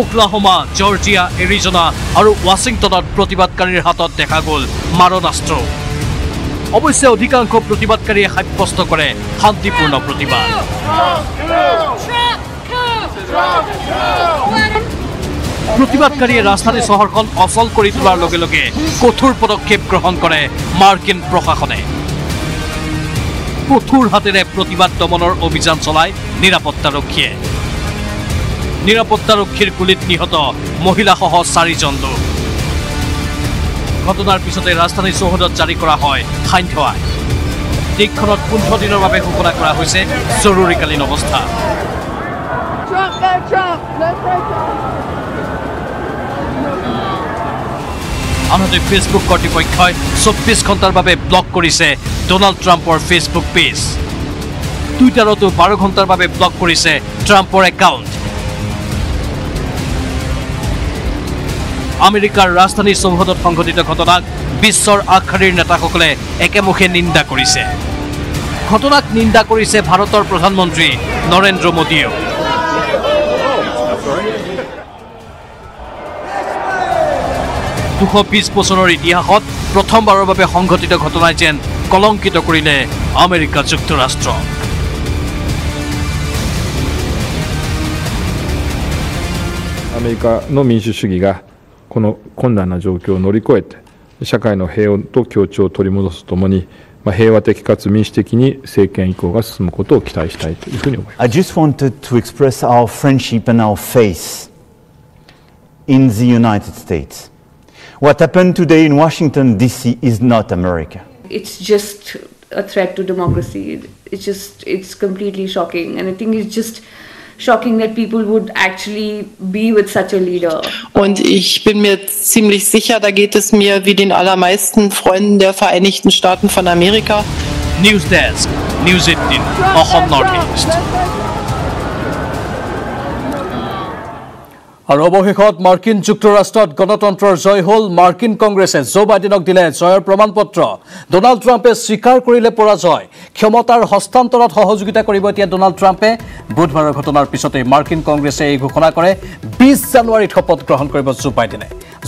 Oklahoma, Georgia, Arizona আৰু ৱাশ্বিংটনত প্ৰতিবাদকাৰীৰ হাতত দেখা গ'ল মাৰণাস্ত্ৰ অৱশ্যে অধিকাংশ প্ৰতিবাদকাৰীয়ে সাব্যস্ত কৰে শান্তিপূৰ্ণ প্ৰতিবাদ প্ৰতিবাদকাৰীয়ে ৰাজধানী চহৰখন অচল কৰি তোলাৰ লগে লগে কঠোৰ পদক্ষেপ গ্ৰহণ কৰে মাৰ্কিন প্ৰশাসনে কঠোৰ হাতেৰে প্ৰতিবাদ দমনৰ অভিযান চলায় নিৰাপত্তাৰক্ষীয়ে নিৰাপত্তাৰক্ষীৰ গুলীত নিহত মহিলাসহ 4জন লোক ঘটনাৰ পিছতে ৰাজধানী চৌহদত জাৰি কৰা হয় সান্ধ্য আইন দেশখনত 15 দিনৰ বাবে ঘোষণা কৰা হৈছে জৰুৰীকালীন অৱস্থা আনহাতে ফেচবুক কৰ্তৃপক্ষই 24 ঘণ্টাৰ বাবে ব্লক কৰিছে ডোনাল্ড ট্ৰাম্পৰ ফেচবুক পেজ টুইটাৰতো 12 ঘণ্টাৰ বাবে ব্লক কৰিছে ট্ৰাম্পৰ একাউণ্ট আমেৰিকাৰ ৰাজধানী চৌহদত সংঘটিত ঘটনাক বিশ্বৰ আগশাৰীৰ নেতাসকলে একেমুখে নিন্দা কৰিছে ঘটনাক নিন্দা কৰিছে ভাৰতৰ প্ৰধানমন্ত্ৰী নৰেন্দ্ৰ মোদীয়ে 220 বছৰৰ ইতিহাসত প্ৰথমবাৰৰ বাবে সংঘটিত ঘটনাই যেন কলংকিত কৰিলে America যুক্তৰাষ্ট্ৰアメリカの民主主義がこの困難な状況を乗り越えて社会の平穏と協調を取り戻すとともに平和的かつ民主的に政権移行が進むことを期待したいというふうに思います。I just wanted to express our friendship and our faith in the United States. What happened today in Washington, D.C. is not America. It's just a threat to democracy. It's completely shocking. And I think it's just shocking that people would actually be with such a leader. Und ich bin mir ziemlich sicher, da geht es mir wie den allermeisten Freunden der Vereinigten Staaten von Amerika. News Desk, News 18, Ahom Northeast. আৰু অৱশেষত মাৰ্কিন যুক্তৰাষ্ট্ৰত গণতন্ত্ৰৰ জয় হ'ল মাৰ্কিন কংগ্ৰেছে জো বাইডেনক দিলে জয়ৰ প্ৰমাণপত্ৰ ডোনাল্ড ট্ৰাম্পে স্বীকাৰ কৰিলে পৰাজয় ক্ষমতাৰ হস্তান্তৰত সহযোগিতা কৰিব এতিয়া ডোনাল্ড ট্ৰাম্পে বুধবাৰৰ ঘটনাৰ পিছতে মাৰ্কিন কংগ্ৰেছে এই ঘোষণা কৰে 20 জানুৱাৰীত শপত গ্ৰহণ কৰিব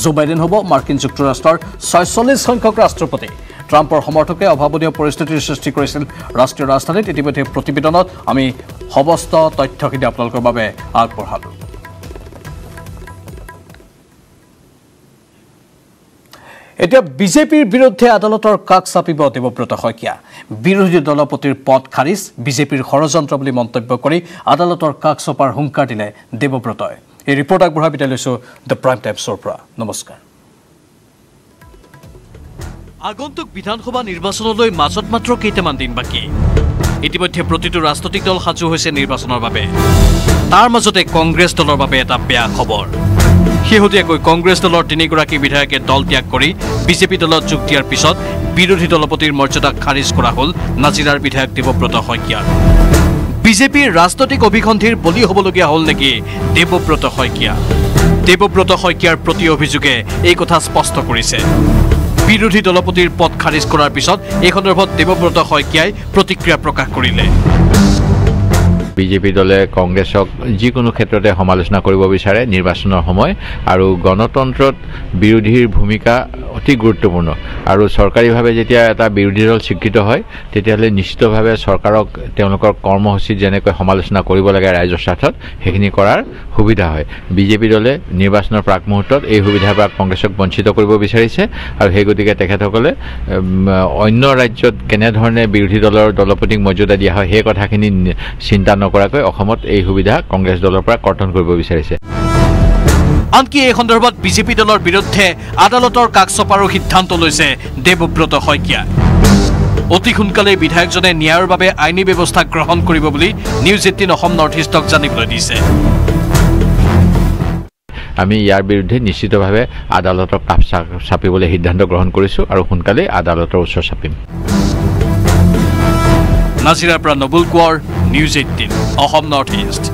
জো বাইডেন হ'ব মাৰ্কিন যুক্তৰাষ্ট্ৰৰ 46 সংখ্যক ৰাষ্ট্ৰপতি ট্ৰাম্পৰ সমৰ্থকে অভাৱনীয় পৰিস্থিতিৰ সৃষ্টি কৰিছিল ৰাষ্ট্ৰীয় ৰাজধানীত ইতিমধ্যে প্ৰতিবেদনত আমি সমস্ত তথ্যখিনি আপোনালোকৰ বাবে আগবঢ়ালোঁ এতিয়া বিজেপিৰ বিৰুদ্ধে আদালতৰ কাষ চাপিব দেৱব্ৰত শইকীয়া বিৰোধী দলপতিৰ পদ খাৰিজ বিজেপিৰ ষড়যন্ত্ৰ বুলি মন্তব্য কৰি আদালতৰ কাষ চপাৰ হুংকাৰ দিলে দেৱব্ৰতই এই ৰিপৰ্ট আগবঢ়াই বিদায় লৈছোঁ দ্য প্ৰাইম টাইমছৰ পৰা নমস্কাৰ আগন্তুক বিধানসভা নিৰ্বাচনলৈ মাজত মাত্ৰ কেইটামান দিন বাকী ইতিমধ্যে প্ৰতিটো ৰাজনৈতিক দল সাজু হৈছে নিৰ্বাচনৰ বাবে তাৰ মাজতে কংগ্ৰেছ দলৰ বাবে এটা বেয়া খবৰ শেহতীয়াকৈ কংগ্ৰেছ দলৰ 3গৰাকী বিধায়কে দল ত্যাগ কৰি বিজেপি দলত যোগ দিয়াৰ পিছত বিৰোধী দলপতিৰ মৰ্যাদা খাৰিজ কৰা হ'ল নাজিৰাৰ বিধায়ক দেৱব্ৰত শইকীয়াৰ বিজেপিৰ ৰাজনৈতিক অভিসন্ধিৰ বলি হ'বলগীয়া হ'ল নেকি দেৱব্ৰত শইকীয়াৰ প্ৰতি অভিযোগে এই কথা স্পষ্ট কৰিছে বিৰোধী দলপতিৰ পদ খাৰিজ কৰাৰ পিছত এই সন্দৰ্ভত দেৱব্ৰত শইকীয়াই প্ৰতিক্ৰিয়া প্ৰকাশ কৰিলে বিজেপি দলে কংগ্ৰেছক যিকোনো ক্ষেত্ৰতে সমালোচনা কৰিব বিচাৰে নিৰ্বাচনৰ সময় আৰু গণতন্ত্ৰত বিৰোধীৰ ভূমিকা অতি গুৰুত্বপূৰ্ণ আৰু চৰকাৰীভাৱে যেতিয়া এটা বিৰোধী দল স্বীকৃত হয় তেতিয়াহ'লে নিশ্চিতভাৱে চৰকাৰক তেওঁলোকৰ কৰ্মসূচীত যেনেকৈ সমালোচনা কৰিব লাগে ৰাইজৰ স্বাৰ্থত সেইখিনি কৰাৰ সুবিধা হয় বিজেপি দলে নিৰ্বাচনৰ প্ৰাক মুহূৰ্তত এই সুবিধাৰ পৰা কংগ্ৰেছক বঞ্চিত কৰিব বিচাৰিছে আৰু সেই গতিকে তেখেতসকলে অন্য ৰাজ্যত কেনেধৰণে বিৰোধী দলৰ দলপতিক মৰ্যাদা দিয়া হয় সেই কথাখিনি চিন্তা নকৰাকৈ অসমত এই সুবিধা কংগ্ৰেছ দলৰ পৰা কৰ্তন কৰিব বিচাৰিছে আনকি এই সন্দৰ্ভত বিজেপি দলৰ বিৰুদ্ধে আদালতৰ কাষ চপাৰো সিদ্ধান্ত লৈছে দেৱব্ৰত শইকীয়া অতি সোনকালে বিধায়কজনে ন্যায়ৰ বাবে আইনী ব্যৱস্থা গ্ৰহণ কৰিব বুলি নিউজ 18 অসম নৰ্থ ইষ্টক জানিবলৈ দিছে আমি ইয়াৰ বিৰুদ্ধে নিশ্চিতভাৱে আদালতৰ কাষ চাপিবলৈ সিদ্ধান্ত গ্ৰহণ কৰিছোঁ আৰু সোনকালে আদালতৰ ওচৰ চাপিম নাজিৰাৰ পৰা নবুল Konwar news 18 Assam north east